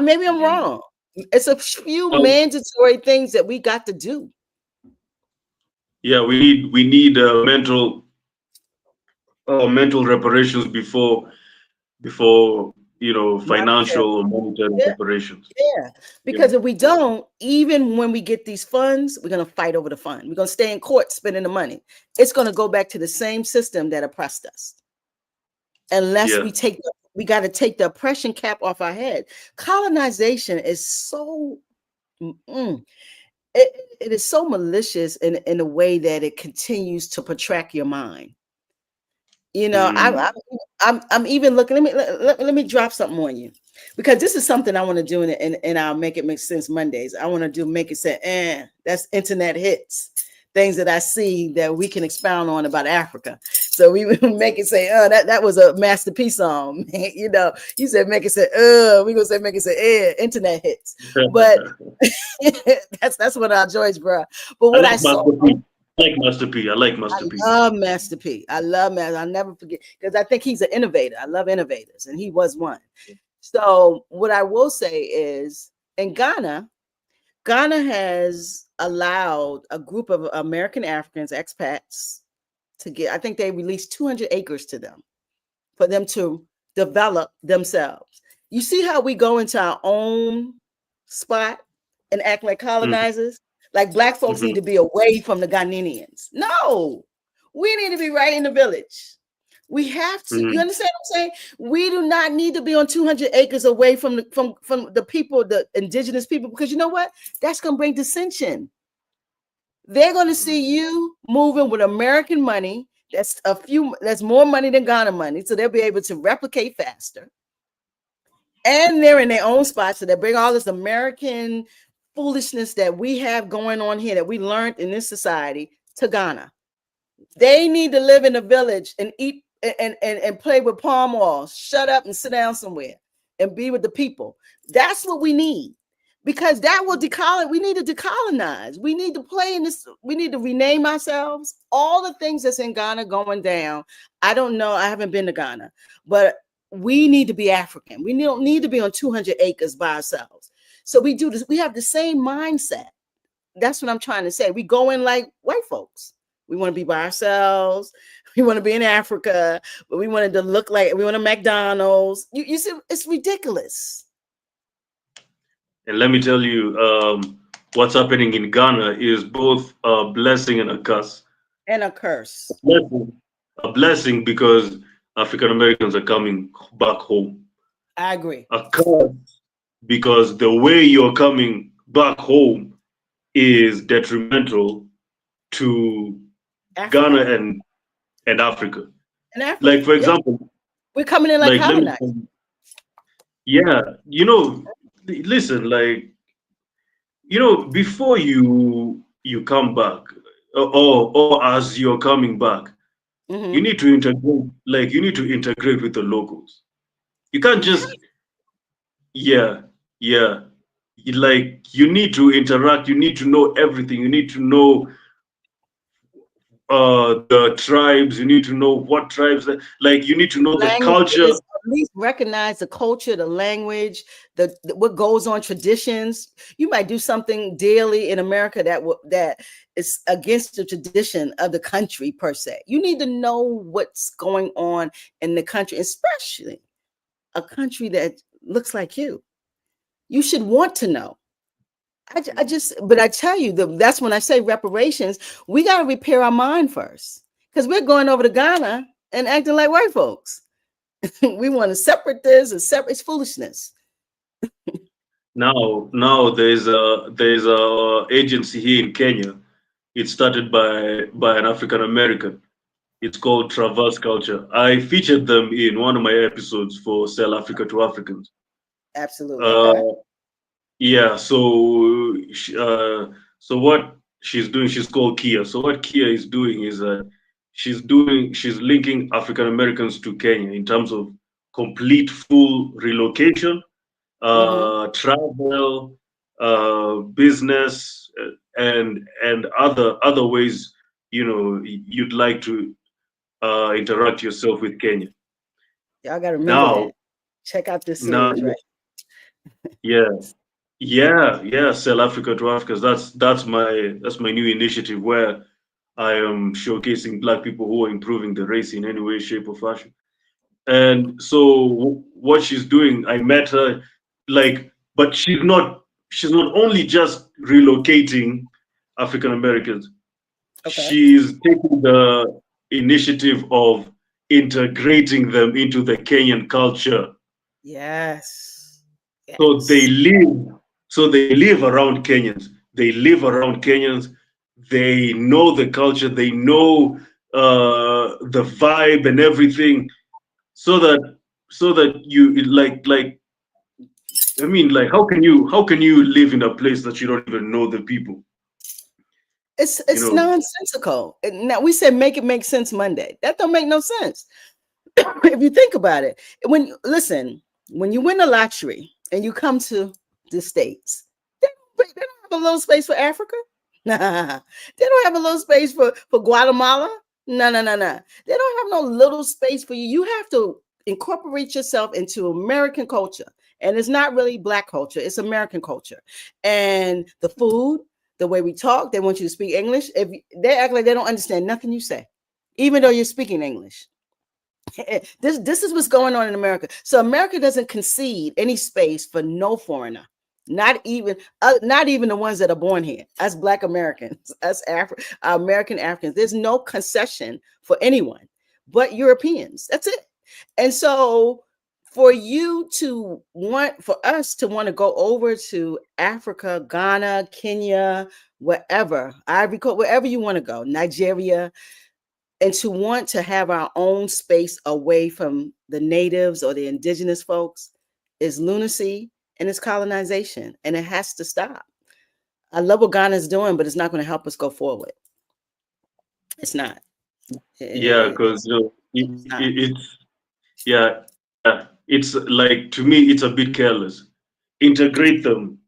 Maybe I'm yeah. wrong. It's a few Um, mandatory things that we got to do. yeah, we need mental reparations before financial or monetary reparations. Yeah, because if we don't, even when we get these funds, we're going to fight over the fund. We're going to stay in court spending the money. It's going to go back to the same system that oppressed us. Unless we got to take the oppression cap off our head. Colonization is so, it is so malicious in a way that it continues to protract your mind. I'm even looking. Let me drop something on you, because this is something I want to do in our Make It Make Sense Mondays. I want to do Make It Say, that's internet hits, things that I see that we can expound on about Africa. So we make it say, that was a masterpiece song. You said make it say, we gonna say make it say, internet hits. But that's one of our joys, bro. But what I saw. I like Master P. I love Master P. I'll never forget, because I think he's an innovator. I love innovators, and he was one. So what I will say is, in Ghana has allowed a group of American Africans, expats, to get, I think they released 200 acres to them for them to develop themselves. You see how we go into our own spot and act like colonizers? Like Black folks need to be away from the Ghanaians. No, we need to be right in the village. We have to. You understand what I'm saying? We do not need to be on 200 acres away from the people, the indigenous people, because you know what? That's going to bring dissension. They're going to see you moving with American money. That's more money than Ghana money, so they'll be able to replicate faster. And they're in their own spots, so they bring all this American foolishness that we have going on here, that we learned in this society, to Ghana. They need to live in a village and eat and play with palm oils, shut up and sit down somewhere and be with the people. That's what we need, because that will decolonize. We need to decolonize. We need to play in this. We need to rename ourselves. All the things that's in Ghana going down. I don't know. I haven't been to Ghana, but we need to be African. We don't need to be on 200 acres by ourselves. So we do this. We have the same mindset. That's what I'm trying to say. We go in like white folks. We want to be by ourselves. We want to be in Africa, but we wanted to look like we want a McDonald's. You see, it's ridiculous. And let me tell you, what's happening in Ghana is both a blessing and a curse. And a curse. A blessing because African Americans are coming back home. I agree. A curse because the way you're coming back home is detrimental to Ghana and Africa. Like, for example, we're coming in like colonizers. Listen, before you come back, or as you're coming back, you need to integrate. Like, you need to integrate with the locals. You can't just, like, you need to interact. You need to know everything. You need to know the tribes. You need to know what tribes. You need to know the culture. At least recognize the culture, the language, the what goes on, traditions. You might do something daily in America that is against the tradition of the country per se. You need to know what's going on in the country, especially a country that looks like you. You should want to know. But I tell you, that's when I say reparations, we got to repair our mind first, because we're going over to Ghana and acting like white folks. We want to separate this and separate. It's foolishness. Now there's a agency here in Kenya. It's started by an African American. It's called Traverse Culture. I featured them in one of my episodes for Sell Africa to Africans. Absolutely. Yeah. So what she's doing, she's called Kia. So what Kia is doing is she's linking African Americans to Kenya in terms of complete full relocation, travel, business, and other ways you'd like to interact yourself with Kenya. Y'all got to remember that. Check out this series, right? Yeah. Sell Africa to Africans. That's my new initiative, where I am showcasing Black people who are improving the race in any way, shape, or fashion. And so what she's doing, I met her, like, but she's not only just relocating African Americans. Okay. She's taking the initiative of integrating them into the Kenyan culture. Yes. So they Yes. live, so they live around Kenyans. They live around Kenyans. They know the culture. They know the vibe and everything. So that you like I mean, like, how can you live in a place that you don't even know the people? You It's know. nonsensical. Now we said make it make sense Monday. That don't make no sense. If you think about it, when you win a lottery and you come to the States, they don't have a little space for Africa. Nah, they don't have a little space for Guatemala. No, no, no, no. They don't have no little space for you. You have to incorporate yourself into American culture. And it's not really Black culture, it's American culture. And the food, the way we talk, they want you to speak English. If they act like they don't understand nothing you say, even though you're speaking English. This is what's going on in America. So America doesn't concede any space for no foreigner, not even the ones that are born here. Us Black Americans, American Africans. There's no concession for anyone but Europeans. That's it. And so for us to want to go over to Africa, Ghana, Kenya, wherever, Ivory Coast, wherever you want to go, Nigeria, and to want to have our own space away from the natives or the indigenous folks is lunacy and it's colonization, and it has to stop. I love what Ghana is doing, but it's not going to help us go forward. It's not. Yeah, because It's not. yeah, it's like, to me, it's a bit careless. Integrate them,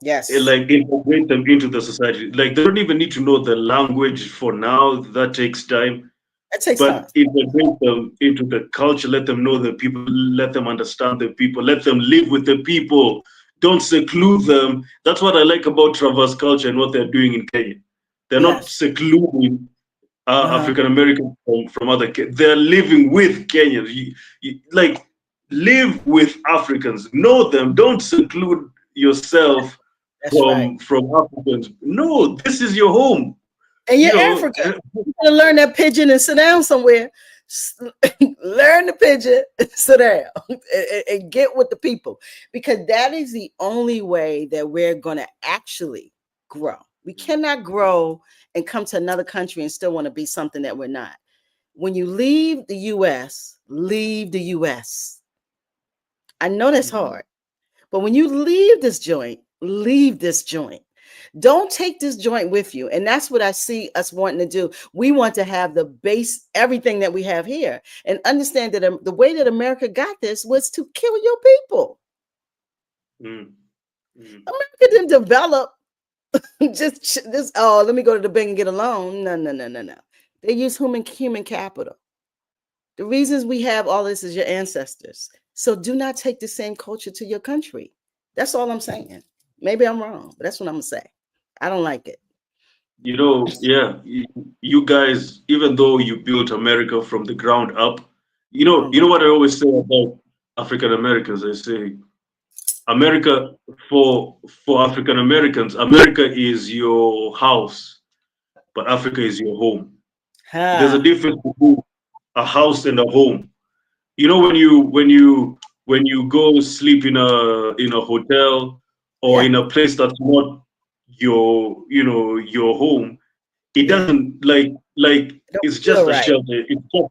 Yes, like integrate them into the society. Like, they don't even need to know the language for now. That takes time. it takes time. But integrate them into the culture. Let them know the people. Let them understand the people. Let them live with the people. Don't seclude them. That's what I like about Traverse culture and what they're doing in Kenya. They're not Yes. secluding Uh-huh. African Americans from other. They're living with Kenyans. Like, live with Africans. Know them. Don't seclude yourself That's right. from Africans. No, this is your home. And You you're know. African. You gotta learn that pigeon and sit down somewhere. Learn the pigeon, sit down, and get with the people, because that is the only way that we're gonna actually grow. We cannot grow and come to another country and still want to be something that we're not. When you leave the US, leave the US. I know that's hard, but when you leave this joint, leave this joint. Don't take this joint with you. And that's what I see us wanting to do. We want to have the base, everything that we have here, and understand that the way that America got this was to kill your people. Mm, mm, America didn't develop just, oh, let me go to the bank and get a loan. No, no, no, no, no. They use human capital. The reasons we have all this is your ancestors. So do not take the same culture to your country. That's all I'm saying. Maybe I'm wrong, but that's what I'm gonna say. I don't like it. yeah, you guys, even though you built America from the ground up, From you know the what I always say about African Americans. I say, America, for African Americans, America is your house, but Africa is your home. There's a ha. difference between a house and a home. You know, when you go sleep in a hotel or Yeah. in a place that's not your home, it Yeah. doesn't, like It don't it's feel just a right. shelter. It's just,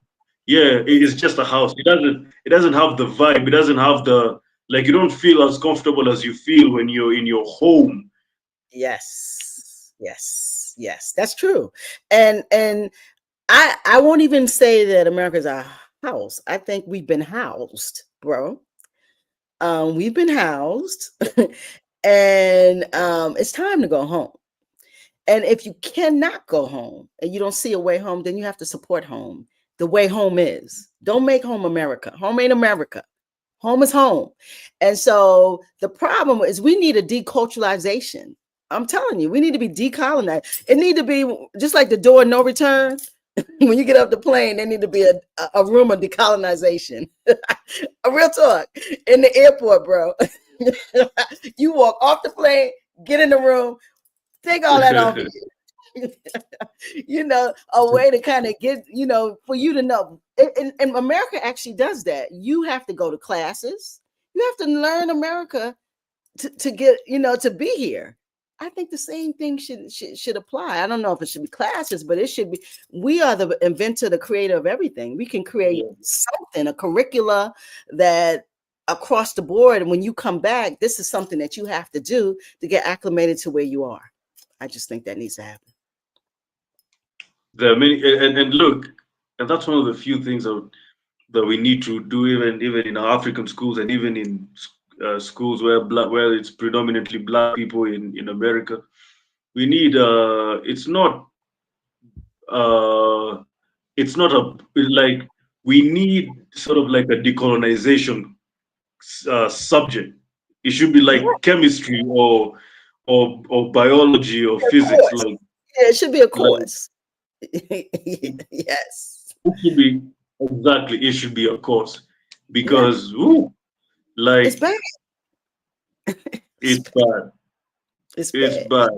yeah, it's just a house. It doesn't have the vibe. It doesn't have the, like, you don't feel as comfortable as you feel when you're in your home. Yes. Yes. Yes. That's true. And I won't even say that America's a house. I think we've been housed, bro. We've been housed, and it's time to go home. And if you cannot go home and you don't see a way home, then you have to support home the way home is. Don't make home America. Home ain't America. Home is home. And so the problem is we need a deculturalization. I'm telling you, we need to be decolonized. It need to be just like the door of no return. When you get off the plane, there need to be a room of decolonization. A real talk in the airport, bro. You walk off the plane, get in the room, take all that off of you. A way to kind of get, for you to know. And America actually does that. You have to go to classes. You have to learn America to get, to be here. I think the same thing should apply. I don't know if it should be classes, but it should be. We are the inventor, the creator of everything. We can create something, a curricula that across the board. And when you come back, this is something that you have to do to get acclimated to where you are. I just think that needs to happen. There are many, and look, and that's one of the few things that we need to do, even in our African schools, and even in schools where it's predominantly Black people in America. We need it's not like we need sort of like a decolonization subject. It should be like chemistry or biology or physics. Like it should be a course. Yes. It should be exactly. It should be a course because it's bad. It's bad. It's bad.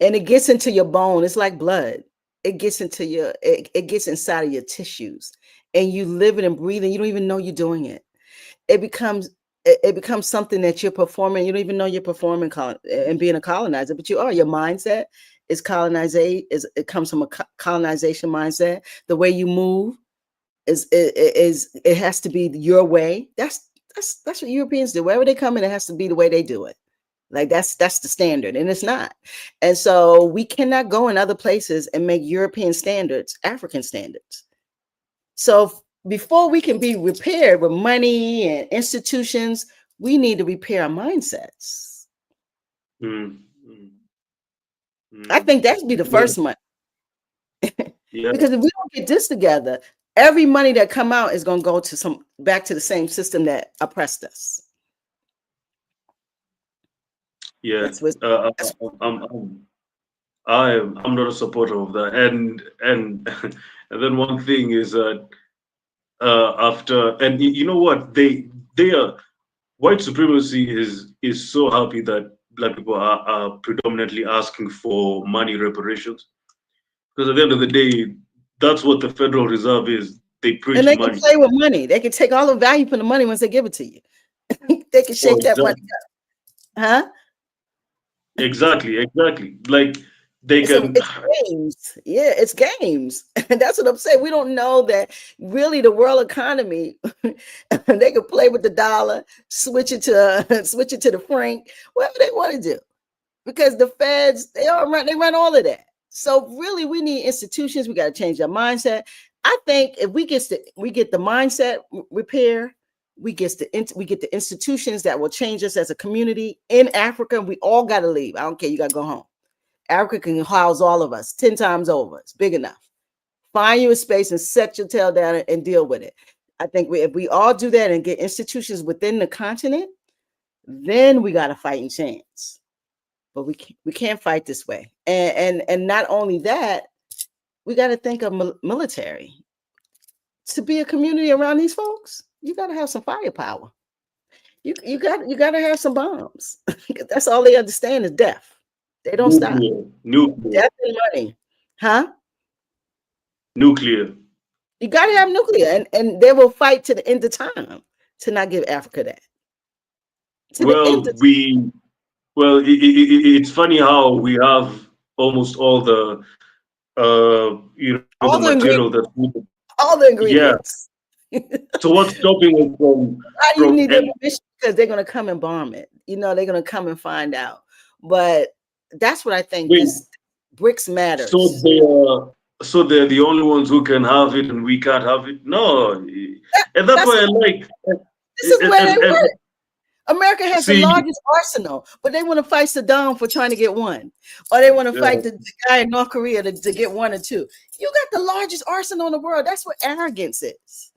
And it gets into your bone. It's like blood. It gets into it gets inside of your tissues, and you live it and breathe it. You don't even know you're doing it. It becomes something that you're performing. You don't even know you're performing and being a colonizer, but you are. Your mindset is colonization. It comes from a colonization mindset. The way you move it has to be your way. That's what Europeans do. Wherever they come in, it has to be the way they do it. Like that's the standard, and it's not. And so we cannot go in other places and make European standards African standards. So before we can be repaired with money and institutions, we need to repair our mindsets. I think that should be the first money. Because if we don't get this together, every money that come out is going to go to back to the same system that oppressed us. Yeah, I'm not a supporter of that. And and then one thing is that after, and you know what, they are, white supremacy is so happy that Black people are predominantly asking for money reparations, because at the end of the day, that's what the Federal Reserve is. They print and they money. Can play with money. They can take all the value from the money once they give it to you. They can shake that money up. Huh? Exactly. Like they can. It's games. Yeah, it's games. And that's what I'm saying. We don't know that really the world economy. They can play with the dollar, switch it to the franc, whatever they want to do, because the feds they run all of that. So really, we need institutions. We got to change our mindset. I think if we get the mindset repair. We get the institutions that will change us as a community in Africa. We all got to leave. I don't care. You got to go home. Africa can house all of us 10 times over. It's big enough. Find you a space and set your tail down and deal with it. I think if we all do that and get institutions within the continent, then we got a fighting chance. But we can't fight this way. And not only that, we got to think of military. To be a community around these folks, you got to have some firepower. You got to have some bombs. That's all they understand is death. They don't stop. Nuclear. Death and money. Huh? Nuclear. You got to have nuclear. And they will fight to the end of time to not give Africa that. It's funny how we have almost all the all the material that all the ingredients. Yeah. So what's stopping us from? Why do you need that permission? Because they're going to come and bomb it. They're going to come and find out. But that's what I think. BRICS matters. So they're the only ones who can have it, and we can't have it. No, and that's why I like. This is where they work. America has the largest arsenal, but they want to fight Saddam for trying to get one, or they want to fight the guy in North Korea to get 1 or 2. You got the largest arsenal in the world. That's what arrogance is.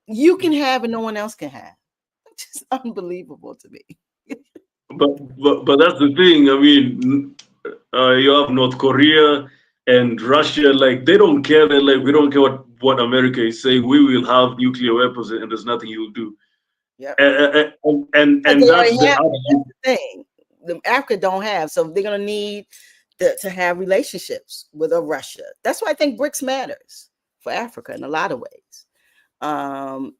You can have and no one else can have. It's just unbelievable to me. But that's the thing. I mean, you have North Korea, and Russia, like they don't care. They're like, we don't care what America is saying. We will have nuclear weapons, and there's nothing you'll do. Yep. And They that's already the have it. That's absolute. the thing. The Africa don't have, so they're gonna need to have relationships with a Russia. That's why I think BRICS matters for Africa in a lot of ways. And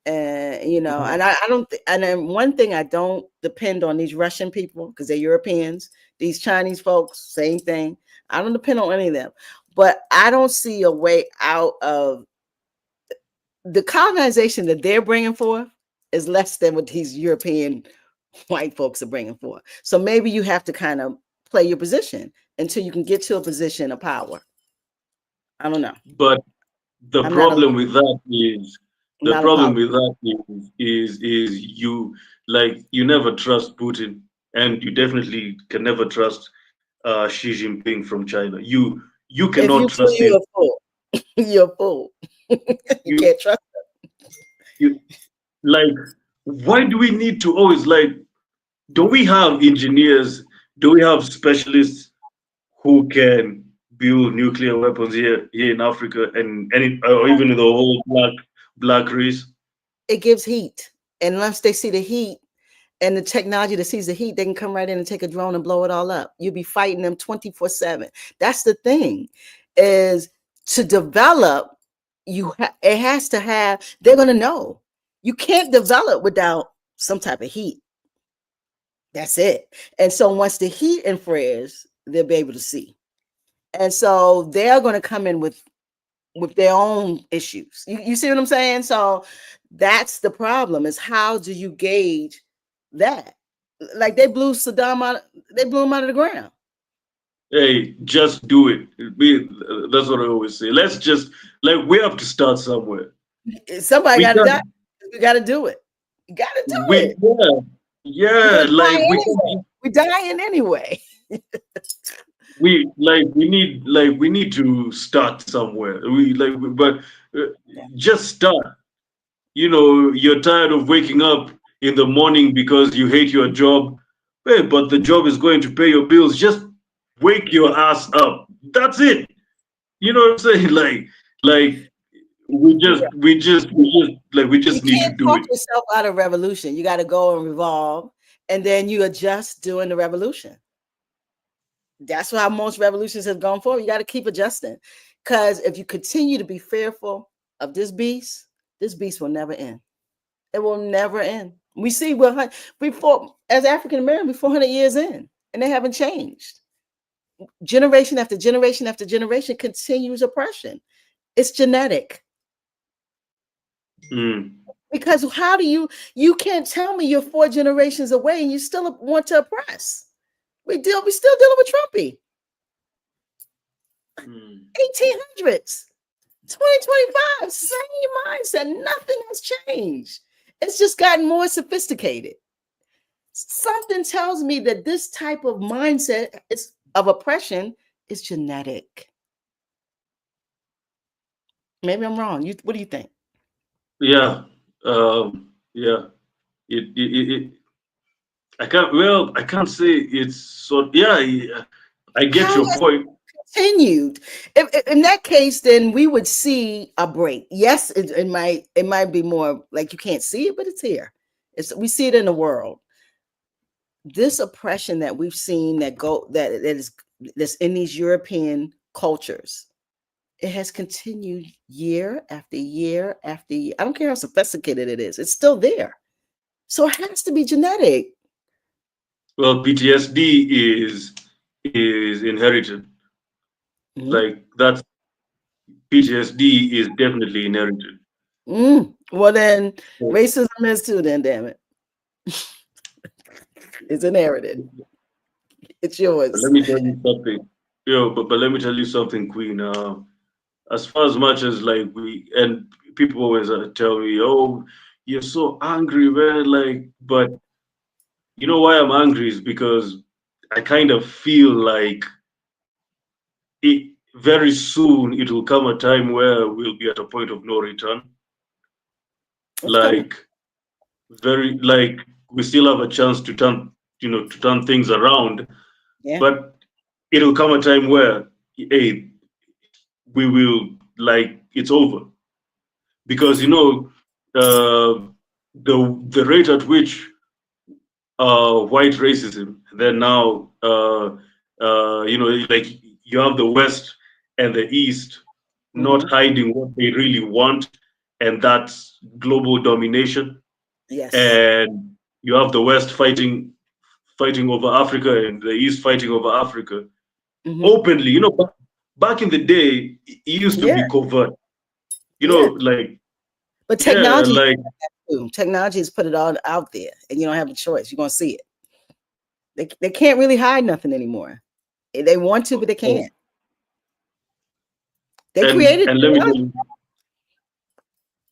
you know, and I don't and then one thing, I don't depend on these Russian people because they're Europeans. These Chinese folks, same thing. I don't depend on any of them, but I don't see a way out of the colonization that they're bringing forth is less than what these European white folks are bringing forth. So maybe you have to kind of play your position until you can get to a position of power. I don't know. But the I'm not a problem with that is I'm the not a problem politician. with that is you, like, you never trust Putin, and you definitely can never trust Xi Jinping from China. You If cannot you feel trust him. you're a fool, you're a fool. You You can't trust you like, why do we need to always, like, do we have engineers? Do we have specialists who can build nuclear weapons here in Africa, or them. even in the whole black race? It gives heat. And once they see the heat and the technology that sees the heat, they can come right in and take a drone and blow it all up. You'll be fighting them 24/7. That's the thing, is to develop, it has to have, they're going to know. You can't develop without some type of heat. That's it. And so once the heat infrares, they'll be able to see. And so they're going to come in with their own issues. You see what I'm saying? So that's the problem, is how do you gauge that? Like they blew Saddam out, they blew him out of the ground. Hey, just do it. That's what I always say. Let's just, like, we have to start somewhere. Somebody We got to die. can We got to do it. You got to do we it. We're yeah, gonna die like we anyway. can We're dying anyway. we need to start somewhere. But uh, Yeah. just start. You're tired of waking up in the morning because you hate your job. Hey, but the job is going to pay your bills. Just wake your ass up. That's it. You know what I'm saying? Like we You just need to can't do talk it. yourself out of revolution. You got to go and revolve, and then you adjust during the revolution. That's how most revolutions have gone forward. You got to keep adjusting, because if you continue to be fearful of this beast will never end. It will never end. We see before, as African Americans, 400 years in, and they haven't changed. Generation after generation after generation continues oppression. It's genetic. Mm. Because how do you can't tell me you're 4 generations away and you still want to oppress? We still dealing with Trumpy. Mm. 1800s, 2025, same mindset. Nothing has changed. It's just gotten more sophisticated. Something tells me that this type of mindset of oppression is genetic. Maybe I'm wrong. What do you think? Yeah. Yeah. It I can't say it's so. Yeah, I get How your has point. continued? If in that case, then we would see a break. Yes, it might be more like you can't see it, but it's here. We see it in the world. This oppression that we've seen that's in these European cultures, it has continued year after year after year. I don't care how sophisticated it is; it's still there. So it has to be genetic. Well, PTSD is inherited. Mhm. Like that's PTSD is definitely inherited. Well, then So, racism is too. Then, damn it, it's inherited. It's but yours. let me tell you something. But let me tell you something, Queen. As far as much as, like, people always tell me, "Oh, you're so angry, man." Like, but you know why I'm angry is because I kind of feel like very soon it will come a time where we'll be at a point of no return. It's coming. Like, like, we still have a chance to turn things around, Yeah. but it'll come a time where, hey, we will, like, it's over. Because, you know, the rate at which white racism, then now, you know, like, you have the West and the East not hiding what they really want, and that's global domination. Yes. And you have the West fighting over Africa, and the East fighting over Africa openly. You know, back in the day, it used to Yeah. be covert. You know, Yeah. like, But yeah, technology, like, technology has put it all out there, and you don't have a choice. You're gonna see it. They can't really hide nothing anymore. They want to, but they can't. They created and let me tell you,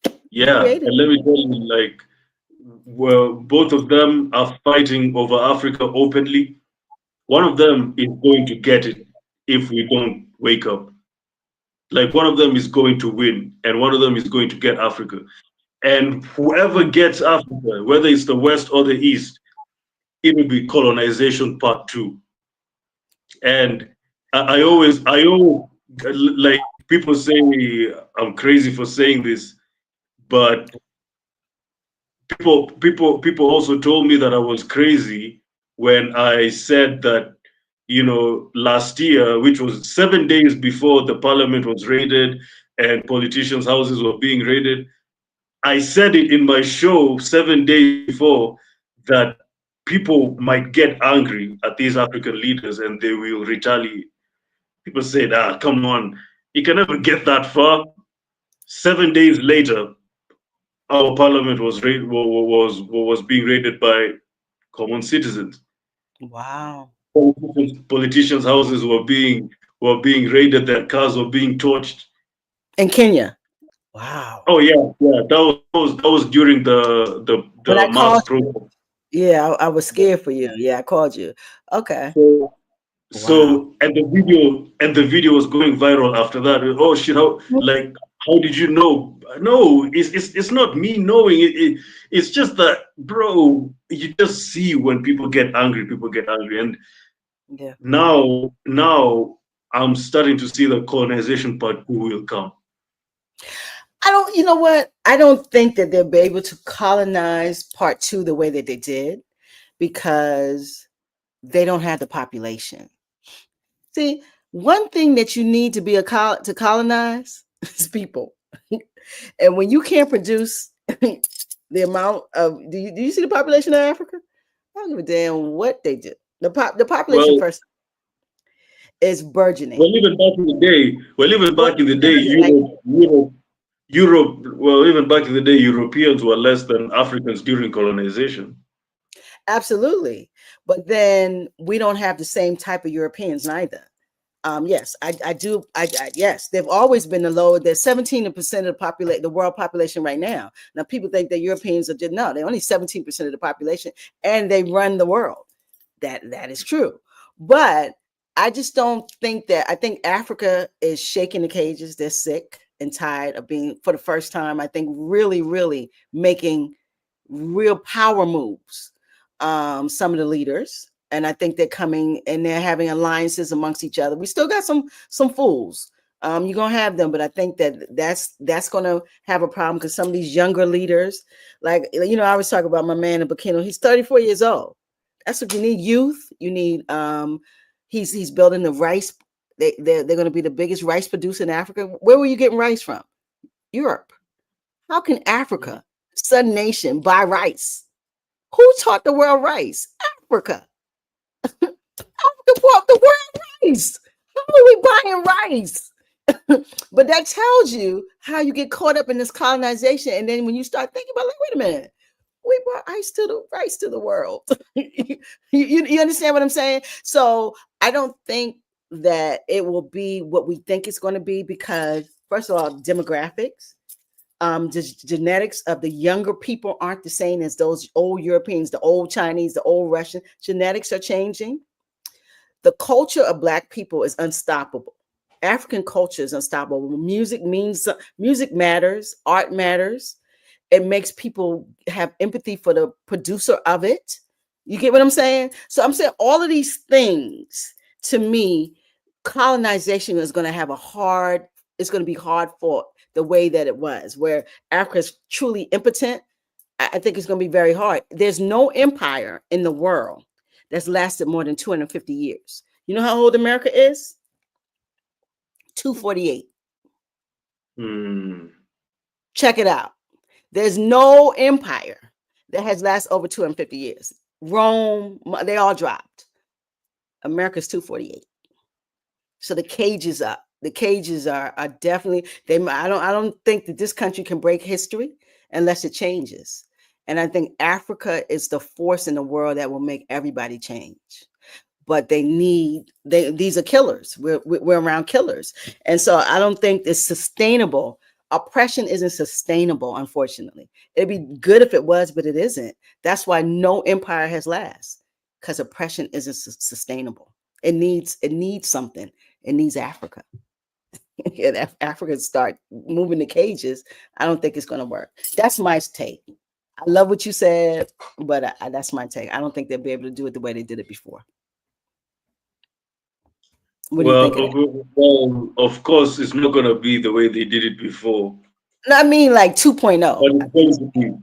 They yeah, created and let me tell you, like, well, both of them are fighting over Africa openly. One of them is going to get it if we don't wake up. Like, one of them is going to win, and one of them is going to get Africa. And whoever gets Africa, whether it's the West or the East, it will be colonization part two. And I always, like, people say I'm crazy for saying this, but people also told me that I was crazy when I said that, you know, last year, which was 7 days before the parliament was raided and politicians' houses were being raided, I said it in my show 7 days before that people might get angry at these African leaders and they will retaliate. People said, "Ah, come on, you can never get that far." 7 days later, our parliament was being raided by common citizens. Wow. Politicians' houses were being raided. Their cars were being torched. In Kenya. Wow. Oh yeah, yeah. That was during the the When I the mass called protest. Yeah, I was scared for you. Yeah, I called you. Okay. So Wow. and the video was going viral after that. Oh shit! How did you know? No, it's not me knowing it's just that, bro. You just see when people get angry. People get angry, and Yeah. now I'm starting to see the colonization part who will come. You know what? I don't think that they'll be able to colonize part two the way that they did because they don't have the population. See, one thing that you need to be to colonize is people. And when you can't produce the amount of do you see the population of Africa? I don't give a damn what they do. The population Well, first is burgeoning. well, even back in the day, Well, like, Europe. Well, even back in the day, Europeans were less than Africans during colonization. absolutely. But then we don't have the same type of Europeans neither. Yes, I do. Yes, they've always been the low. They're 17% of the world population right now. Now people think that Europeans are just no, they're only 17% of the population, and they run the world. That is true. But I just don't think that. I think Africa is shaking the cages. They're sick and tired of being, for the first time, I think, really, really making real power moves. Some of the leaders, and I think they're coming and they're having alliances amongst each other. We still got some fools. You're gonna have them, but I think that's gonna have a problem because some of these younger leaders, like, you know, I was talking about my man in Burkina. He's 34 years old. That's what you need. Youth. You need. He's building the rice. They're going to be the biggest rice producer in Africa. Where were you getting rice from? Europe. How can Africa, Sun Nation, buy rice? Who taught the world rice? Africa. Africa bought the world rice. How are we buying rice? But that tells you how you get caught up in this colonization. And then when you start thinking about, like, wait a minute, we brought rice to the world. You understand what I'm saying? So I don't think that it will be what we think it's going to be because, first of all, demographics. Just genetics of the younger people aren't the same as those old Europeans, the old Chinese, the old Russian. Genetics are changing. The culture of Black people is unstoppable. African culture is unstoppable. Music matters. Art matters. It makes people have empathy for the producer of it. You get what I'm saying? So I'm saying all of these things, to me, colonization is going to have a hard it's going to be hard fought the way that it was, where Africa is truly impotent. I think it's going to be very hard. There's no empire in the world that's lasted more than 250 years. You know how old America is? 248. Check it out. There's no empire that has lasted over 250 years. Rome, they all dropped. America's 248. So the cage is up. The cages are definitely, I don't think that this country can break history unless it changes. And I think Africa is the force in the world that will make everybody change. But these are killers. We're around killers. And so I don't think it's sustainable. Oppression isn't sustainable, unfortunately. It'd be good if it was, but it isn't. That's why no empire has lasted, because oppression isn't sustainable. It needs something. It needs Africa. And if Africa start moving the cages, I don't think it's going to work. That's my take. I love what you said, but that's my take. I don't think they'll be able to do it the way they did it before. What do you think of that? Well, of course, it's not going to be the way they did it before. No, I mean like 2.0.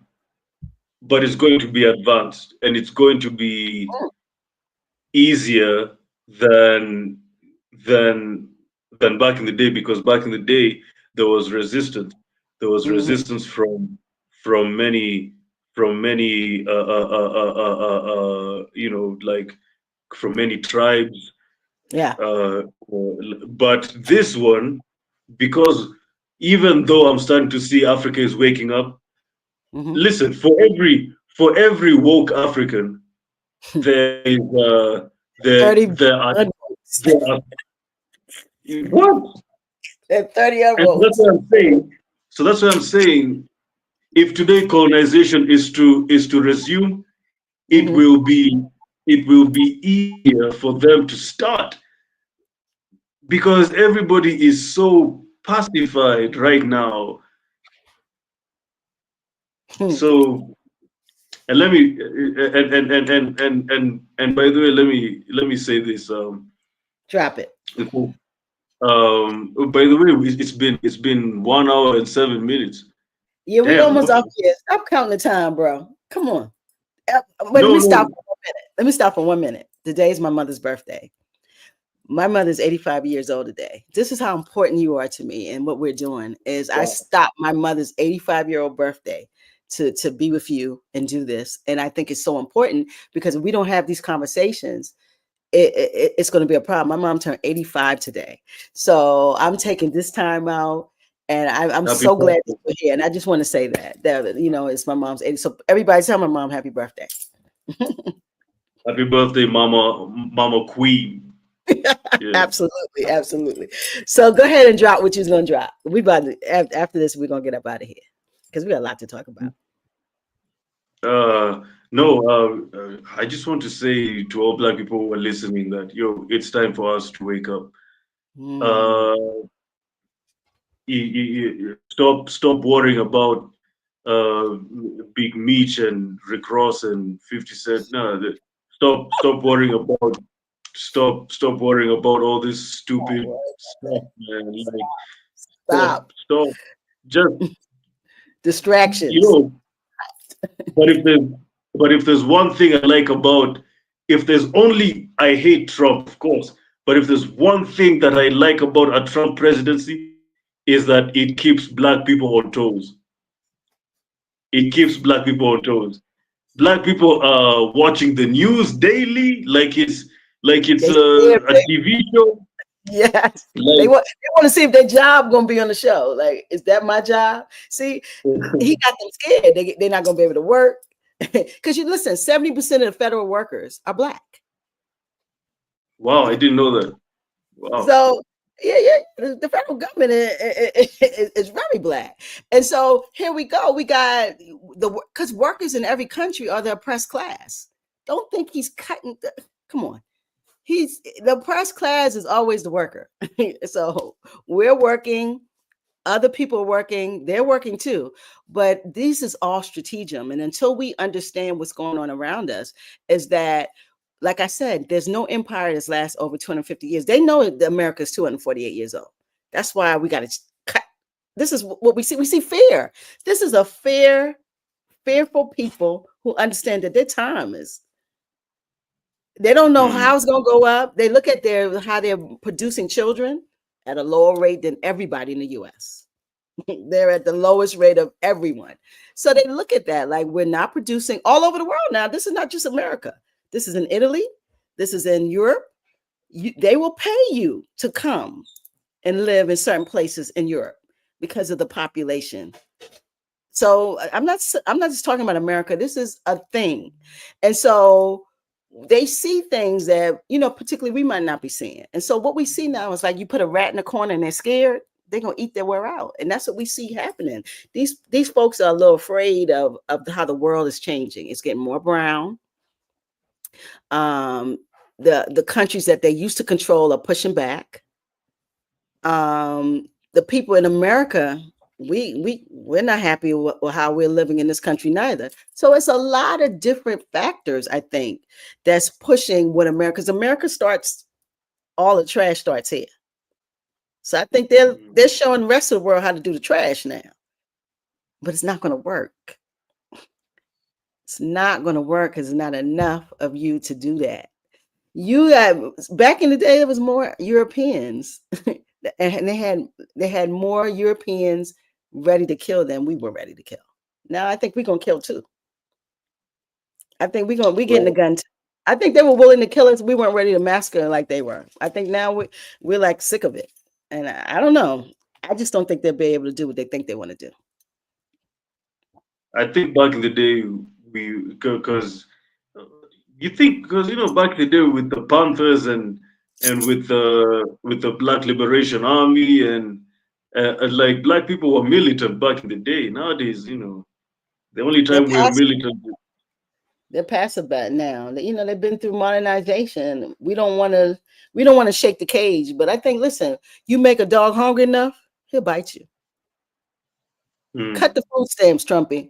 But it's going to be advanced, and it's going to be easier than back in the day, because back in the day there was resistance. There was resistance from many like from many tribes. Yeah. But this one, because even though I'm starting to see Africa is waking up, listen, for every woke African, there is there are what? 30 other And that's what I'm saying. So that's what I'm saying. If today colonization is to resume, it will be easier for them to start, because everybody is so pacified right now. So, and let me and by the way, let me say this. Drop it. By the way, it's been 1 hour and 7 minutes. Yeah, we almost off here. Stop counting the time, bro. Come on. Wait, let me stop for 1 minute. Let me stop for 1 minute. Today is my mother's birthday. My mother's 85 years old today. This is how important you are to me. And what we're doing is I stopped my mother's 85-year-old birthday to be with you and do this. And I think it's so important, because if we don't have these conversations, it's going to be a problem. My mom turned 85 today. So I'm taking this time out, and I'm so glad that you're here. And I just want to say that it's my mom's 80. So everybody tell my mom happy birthday. Happy birthday, Mama Queen. Yeah. Absolutely. So go ahead and drop what you're going to drop. We about to, after this, we're going to get up out of here, because we got a lot to talk about. I just want to say to all Black people who are listening that, it's time for us to wake up. Stop worrying about Big Meech and Rick Ross and 50 Cent. No, stop worrying about all this stupid stuff, man. Like, stop. Just distractions. But if there's one thing I like about, I hate Trump, of course, but if there's one thing that I like about a Trump presidency, is that it keeps Black people on toes. It keeps Black people on toes. Black people are watching the news daily, like it's a TV show. Yes, they want to see if their job gonna be on the show. Like, is that my job? See, he got them scared. They're not gonna be able to work, because you listen. 70% of the federal workers are Black. Wow, I didn't know that. Wow. So yeah, the federal government is very Black, and so here we go. We got because workers in every country are the oppressed class. Don't think he's cutting. Come on. The oppressed class is always the worker. So we're working, other people are working, they're working too. But this is all stratagem. And until we understand what's going on around us, is that, like I said, there's no empire that's lasts over 250 years. They know that America is 248 years old. That's why we got to cut. This is what we see. We see fear. This is a fearful people who understand that their time is. They don't know how it's going to go up. They look at how they're producing children at a lower rate than everybody in the U.S. They're at the lowest rate of everyone. So they look at that like we're not producing all over the world now. This is not just America. This is in Italy. This is in Europe. They will pay you to come and live in certain places in Europe because of the population. So I'm not just talking about America. This is a thing. And so they see things that, particularly we might not be seeing. And so what we see now is like you put a rat in a corner and they're scared, they're going to eat their way out. And that's what we see happening. These folks are a little afraid of how the world is changing. It's getting more brown. The countries that they used to control are pushing back. The people in America, we're not happy with how we're living in this country neither. So it's a lot of different factors, I think, that's pushing what because America starts, all the trash starts here. So I think they're showing the rest of the world how to do the trash now. But it's not going to work. It's not going to work because there's not enough of you to do that. Back in the day, it was more Europeans. And they had more Europeans ready to kill than we were ready to kill. Now I think we're gonna kill too. I think we're getting the gun. I think they were willing to kill us. We weren't ready to massacre like they were. I think now we're like sick of it. And I don't know. I just don't think they'll be able to do what they think they want to do. I think back in the day, because back in the day with the Panthers and with the Black Liberation Army and like Black people were militant back in the day. Nowadays, the only time we're militant. They're passive that now. They've been through modernization. We don't want to shake the cage. But I think, listen, you make a dog hungry enough, he'll bite you. Cut the food stamps, Trumpy.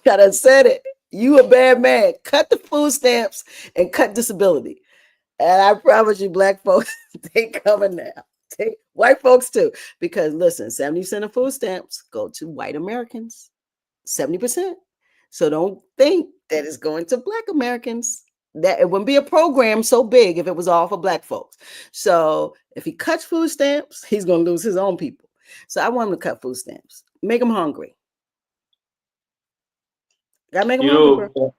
I said it. You a bad man. Cut the food stamps and cut disability. And I promise you, Black folks, they coming now. White folks too. Because listen, 70% of food stamps go to white Americans. 70%. So don't think that it's going to Black Americans. That it wouldn't be a program so big if it was all for Black folks. So if he cuts food stamps, he's going to lose his own people. So I want him to cut food stamps. Make them hungry. Gotta make them hungry, bro.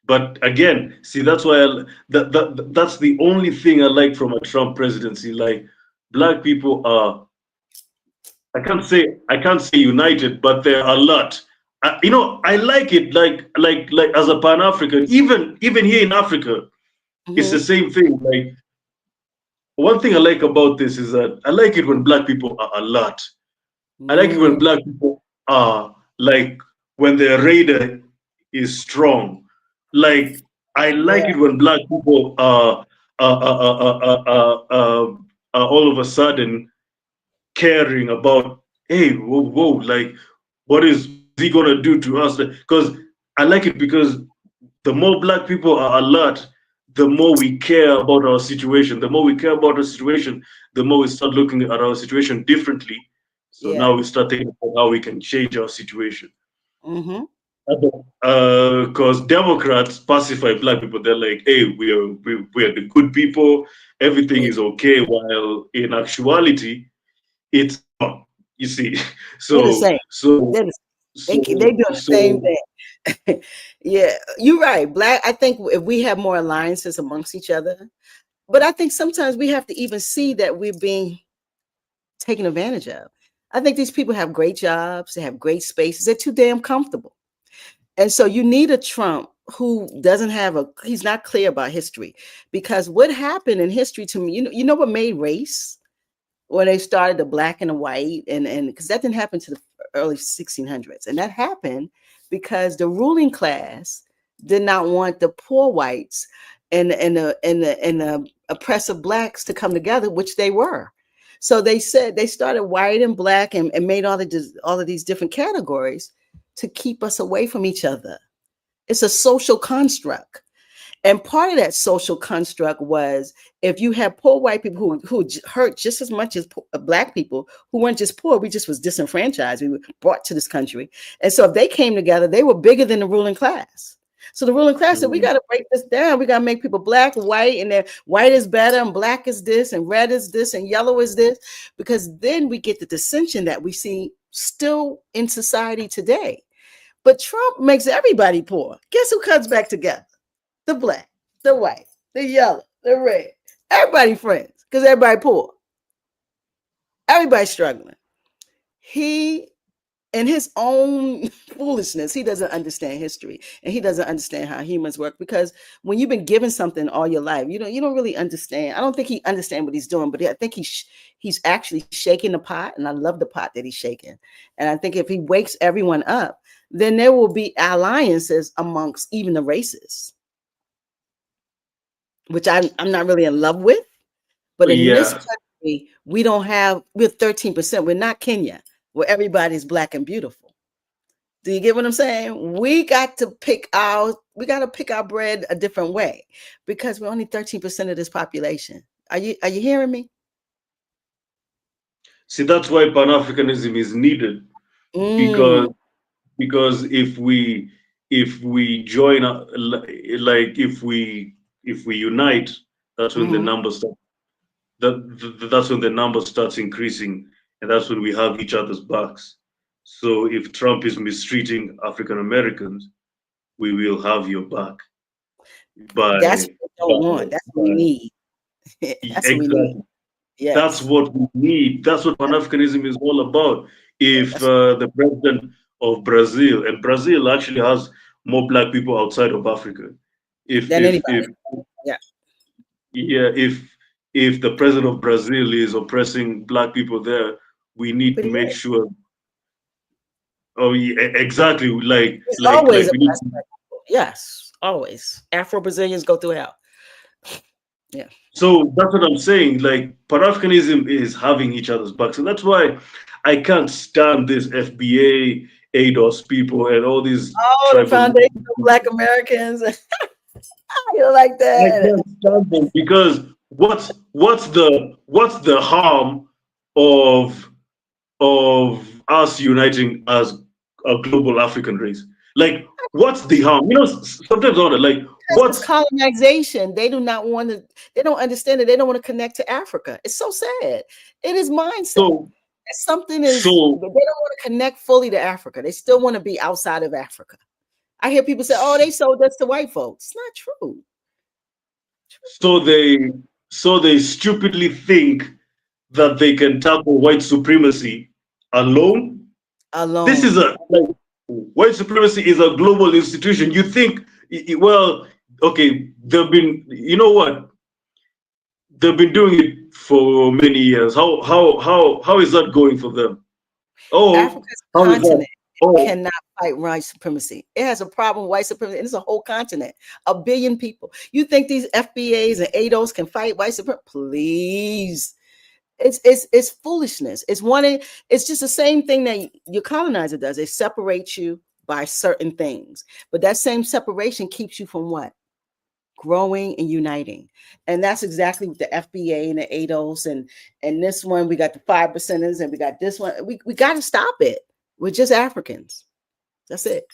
But again, see, that's why that's the only thing I like from a Trump presidency. Like Black people are, I can't say united, but they're a lot. I like it. Like as a Pan-African, even here in Africa, it's the same thing. Like one thing I like about this is that I like it when Black people are a lot. I like it when Black people are like when their radar is strong. Like I like it when Black people are all of a sudden caring about, hey, whoa, like what is he gonna do to us? Because I like it because the more Black people are alert, the more we care about our situation. The more we care about our situation, the more we start looking at our situation differently. So now we start thinking about how we can change our situation. Because Democrats pacify Black people. They're like, hey, we are the good people. Everything is okay. While in actuality, it's not. You see, so they do the same thing. Yeah, you're right. Black. I think if we have more alliances amongst each other, but I think sometimes we have to even see that we're being taken advantage of. I think these people have great jobs. They have great spaces. They're too damn comfortable. And so you need a Trump who doesn't he's not clear about history, because what happened in history to me, you know what made race when they started the Black and the white, and because that didn't happen to the early 1600s. And that happened because the ruling class did not want the poor whites and the oppressive Blacks to come together, which they were. So they started white and Black and made all of these different categories to keep us away from each other. It's a social construct. And part of that social construct was if you had poor white people who hurt just as much as Black people who weren't just poor, we just was disenfranchised. We were brought to this country. And so if they came together, they were bigger than the ruling class. So the ruling class said, we got to break this down. We got to make people Black, white, and then white is better and Black is this and red is this and yellow is this, because then we get the dissension that we see still in society today. But Trump makes everybody poor. Guess who comes back together? The Black, the white, the yellow, the red. Everybody friends because everybody poor. Everybody struggling. He, in his own foolishness, he doesn't understand history and he doesn't understand how humans work, because when you've been given something all your life, you don't really understand. I don't think he understands what he's doing, but I think he's actually shaking the pot, and I love the pot that he's shaking. And I think if he wakes everyone up, then there will be alliances amongst even the races, which I'm not really in love with. But in this country, we're 13%. We're not Kenya, where everybody's Black and beautiful. Do you get what I'm saying? We got to pick our bread a different way, because we're only 13% of this population. Are you hearing me? See, that's why Pan-Africanism is needed, because if we join, like if we unite, that's when the numbers start. That's when the number starts increasing, and that's when we have each other's backs. So if Trump is mistreating African Americans, we will have your back. That's what we don't want. That's what we need. That's what we need. Yes. That's what we need. That's what Pan-Africanism is all about. If the president of Brazil, and Brazil actually has more Black people outside of Africa, if the president of Brazil is oppressing Black people there, we need to make sure. Oh, yeah, exactly. Yes, always. Afro-Brazilians go through hell. Yeah. So that's what I'm saying. Like, Pan-Africanism is having each other's backs, and that's why I can't stand this FBA, ADOS people, and all these. The Foundation of Black Americans. You like that? I can't stand them, because what's the harm of us uniting as a global African race? Like, what's the harm? Sometimes I wonder, like, what's colonization? They do not want to. They don't understand it. They don't want to connect to Africa. It's so sad. It is mindset. They don't want to connect fully to Africa. They still want to be outside of Africa. I hear people say, "Oh, they sold us to white folks." It's not true. So they stupidly think that they can tackle white supremacy alone. This is white supremacy is a global institution. You think, well, okay, they've been doing it for many years. How is that going for them? Africa's continent cannot fight white supremacy. It has a problem with white supremacy, and it's a whole continent, 1 billion people. You think these FBAs and ADOS can fight white supremacy? Please. It's foolishness. It's just the same thing that your colonizer does. They separate you by certain things, but that same separation keeps you from what? Growing and uniting. And that's exactly what the FBA and the ADOS and this one, we got the 5%ers and we got this one. We got to stop it. We're just Africans. That's it.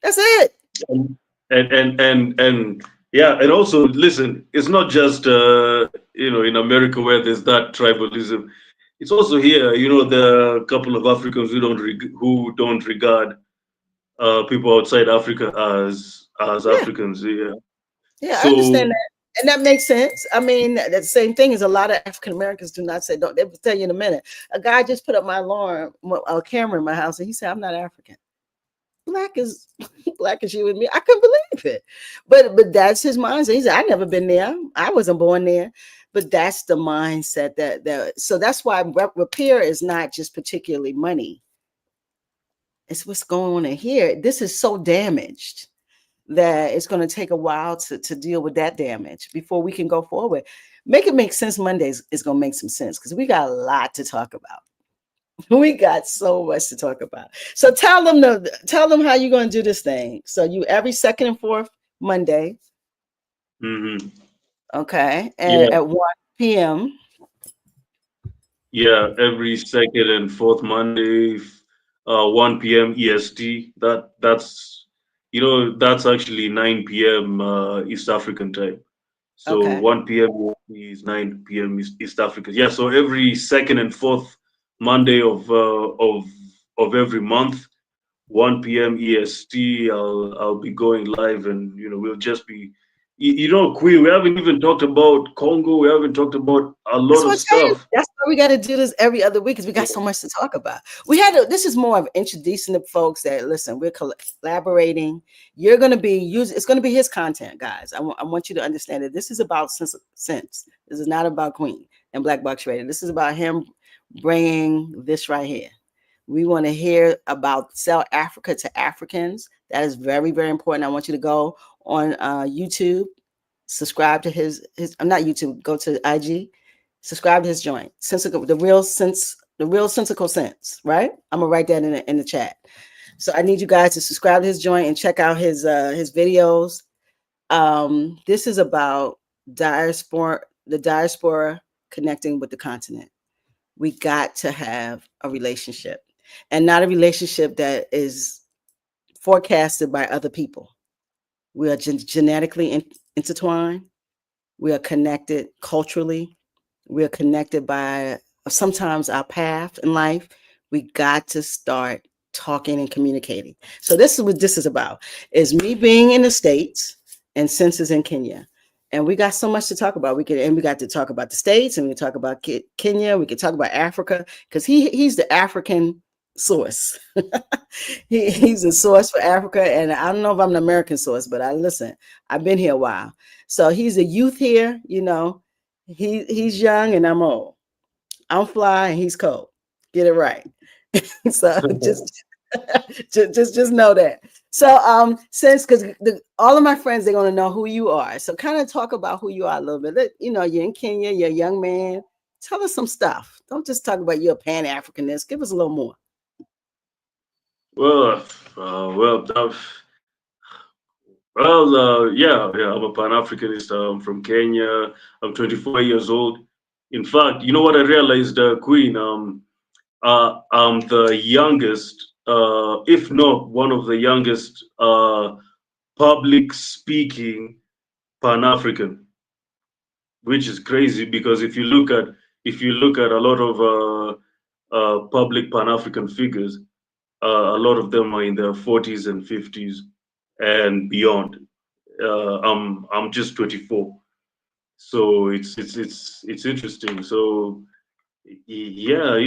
That's it. And yeah, and also listen, it's not just in America where there's that tribalism. It's also here. There are a couple of Africans who don't regard people outside Africa as Africans. Yeah, I understand that, and that makes sense. I mean, the same thing as a lot of African Americans do not say. They will tell you in a minute. A guy just put up my alarm, a camera in my house, and he said, "I'm not African. Black is you and me." I couldn't believe it, but that's his mindset. He said, "I've never been there. I wasn't born there." But that's the mindset that. So that's why repair is not just particularly money. It's what's going on in here. This is so damaged that it's going to take a while to deal with that damage before we can go forward. Make It Make Sense Mondays is going to make some sense, because we got a lot to talk about. We got so much to talk about. So tell them how you're going to do this thing. So you every second and fourth Monday. Mm-hmm. Okay. Yeah, And at 1 p.m. yeah. Every second and fourth Monday, 1 p.m. EST. That's actually 9 p.m. East African time. So Okay. 1 p.m. is 9 p.m. East Africa. Yeah. So every second and fourth Monday of every month, 1 p.m. EST, I'll be going live, and we'll just be, Queen. We haven't even talked about Congo. We haven't talked about a That's lot what of I'm saying. stuff. That's why we got to do this every other week because we got Yeah. so much to talk about. We had to, this is more of introducing the folks that listen. We're collaborating. You're going to be using. It's going to be his content, guys. I want you to understand that this is about sense. This is not about Queen and BlaKBoxxRadio. This is about him bringing this right here. We want to hear about South Africa to Africans. That is very, very important. I want you to go on YouTube, subscribe to his. I'm not YouTube. Go to IG, subscribe to his joint. Sensical, the real Sensical Sense. Right. I'm gonna write that in the chat. So I need you guys to subscribe to his joint and check out his videos. This is about diaspora, the diaspora connecting with the continent. We got to have a relationship, and not a relationship that is forecasted by other people. We are genetically intertwined. We are connected culturally. We are connected by sometimes our path in life. We got to start talking and communicating. So this is what this is about. Is me being in the States and Sense in Kenya. And we got so much to talk about. We got to talk about the States, and we talk about Kenya. We could talk about Africa because he's the African source. He's a source for Africa, and I don't know if I'm an American source, but I've been here a while. So he's a youth here. He's young and I'm old. I'm fly and he's cold. Get it right. So just know that. So since because all of my friends, they're going to know who you are. So kind of talk about who you are a little bit. You're in Kenya, you're a young man. Tell us some stuff. Don't just talk about your Pan-Africanness. Give us a little more. Well, yeah. I'm a Pan Africanist. I'm from Kenya. I'm 24 years old. In fact, you know what I realized, Queen? I'm the youngest, if not one of the youngest, public speaking Pan African, which is crazy because if you look at a lot of public Pan African figures, a lot of them are in their 40s and 50s and beyond. I'm just 24, so it's interesting. So yeah,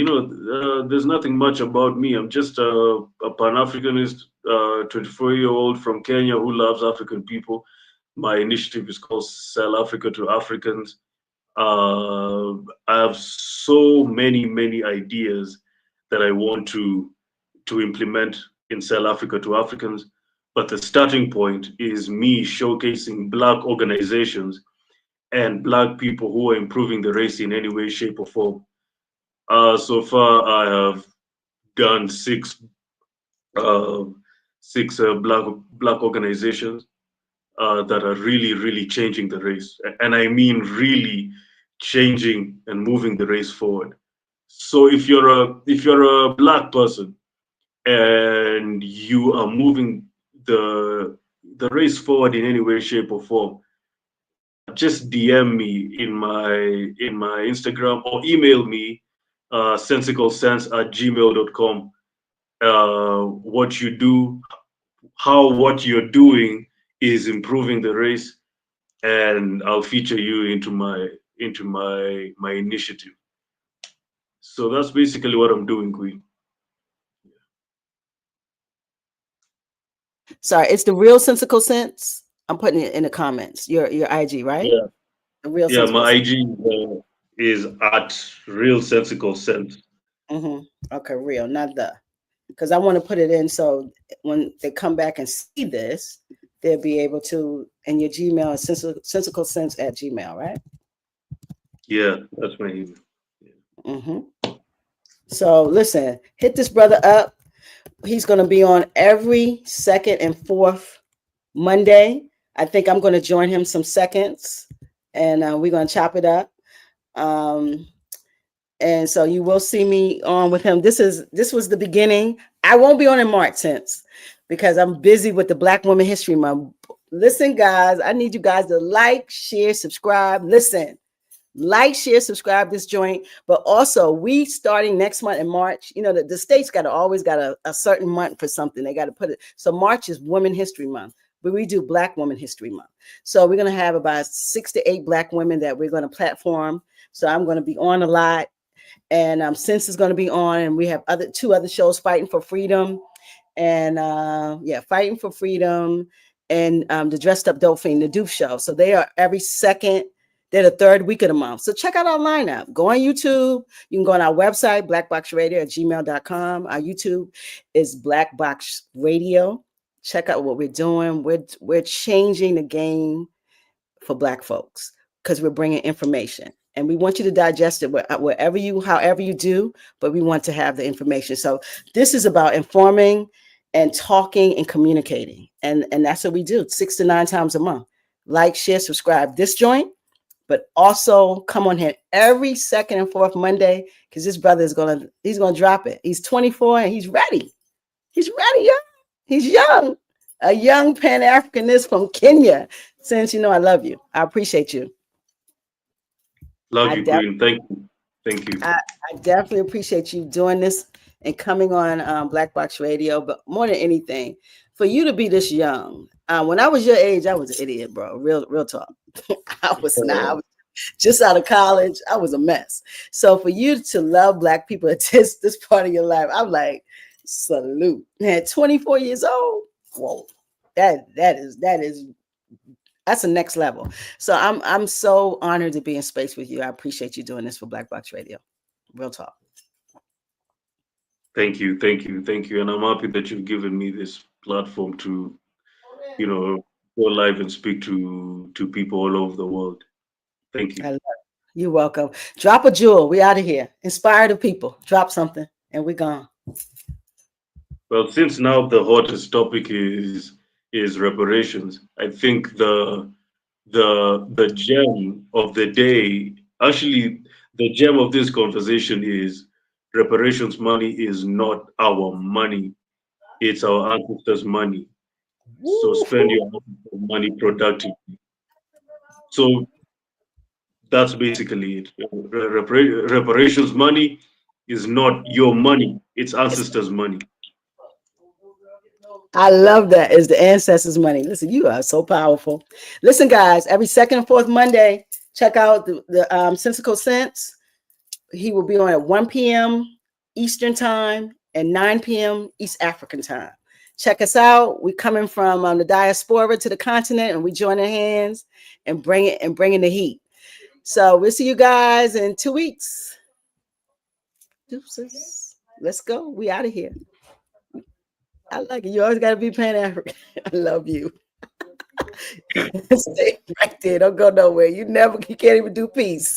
there's nothing much about me. I'm just a Pan-Africanist, 24-year-old from Kenya who loves African people. My initiative is called Sell Africa to Africans. I have so many ideas that I want to implement in Sell Africa to Africans. But the starting point is me showcasing Black organizations and Black people who are improving the race in any way, shape, or form. So far, I have done uh, six Black organizations that are really changing the race, and I mean really changing and moving the race forward. So if you're a Black person and you are moving the race forward in any way, shape, or form, just DM me in my Instagram or email me sensicalsense@gmail.com. What you do, how what you're doing is improving the race, and I'll feature you into my initiative. So that's basically what I'm doing, Queen. Sorry, it's the real Sensical Sense. I'm putting it in the comments. Your IG, right? Yeah, The real yeah. Sensical My Sense. IG is at Real Sensical Sense. Okay, real, not the. Because I want to put it in so when they come back and see this, they'll be able to. And your Gmail is sensicalsense at Gmail, right? Yeah, that's my email. Yeah. So listen, hit this brother up. He's going to be on every second and fourth Monday. I think I'm going to join him some seconds, and we're going to chop it up. And so you will see me on with him. This was the beginning. I won't be on in March since, because I'm busy with the Black Women History Month. Listen, guys, I need you guys to like, share, subscribe. Listen, like, share, subscribe this joint. But also, we starting next month in March. You know, the states always got a certain month for something. They got to put it. So March is Women History Month, but we do Black Women History Month. So we're going to have about 6 to 8 Black women that we're going to platform. So I'm going to be on a lot. And Sense is going to be on, and we have two other shows, Fighting for Freedom, and Fighting for Freedom, and the Dressed Up Dope Fiend, the Doof Show. So they are every second. They're the third week of the month. So check out our lineup. Go on YouTube. You can go on our website, BlaKBoxxRadio@gmail.com. Our YouTube is BlaKBoxxRadio. Check out what we're doing. We're changing the game for Black folks, because we're bringing information. And we want you to digest it however you do, but we want to have the information. So this is about informing and talking and communicating. And that's what we do 6 to 9 times a month. Like, share, subscribe this joint, but also come on here every second and fourth Monday, because this brother he's gonna drop it. He's 24 and he's ready. He's ready, young. He's young. A young Pan-Africanist from Kenya. Since you know I love you. I appreciate you. Love you, Queen. Thank you. Thank you. I definitely appreciate you doing this and coming on BlaKBoxxRadio. But more than anything, for you to be this young. When I was your age, I was an idiot, bro. Real talk. I was just out of college. I was a mess. So for you to love Black people at this part of your life, I'm like, salute. At 24 years old, whoa, that's the next level. So I'm so honored to be in space with you. I appreciate you doing this for BlaKBoxxRadio. Real talk. Thank you. And I'm happy that you've given me this platform to, go live and speak to people all over the world. Thank you. I love it. You're welcome. Drop a jewel. We out of here. Inspire the people. Drop something and we're gone. Well, since now the hottest topic is reparations, I think the gem of the day, actually the gem of this conversation is reparations money is not our money, it's our ancestors' money. So spend your money productively. So that's basically it. Reparations money is not your money, it's ancestors' money. I love that. It's the ancestors' money. Listen, you are so powerful. Listen, guys, every second and fourth Monday, check out the Sensical Sense. He will be on at 1 p.m. Eastern time and 9 p.m. East African time. Check us out. We're coming from the diaspora to the continent, and we joining hands and bringing the heat. So we'll see you guys in 2 weeks. Deuces. Let's go. We out of here. I like it. You always got to be Pan-African. I love you. Stay right there. Don't go nowhere. You can't even do peace.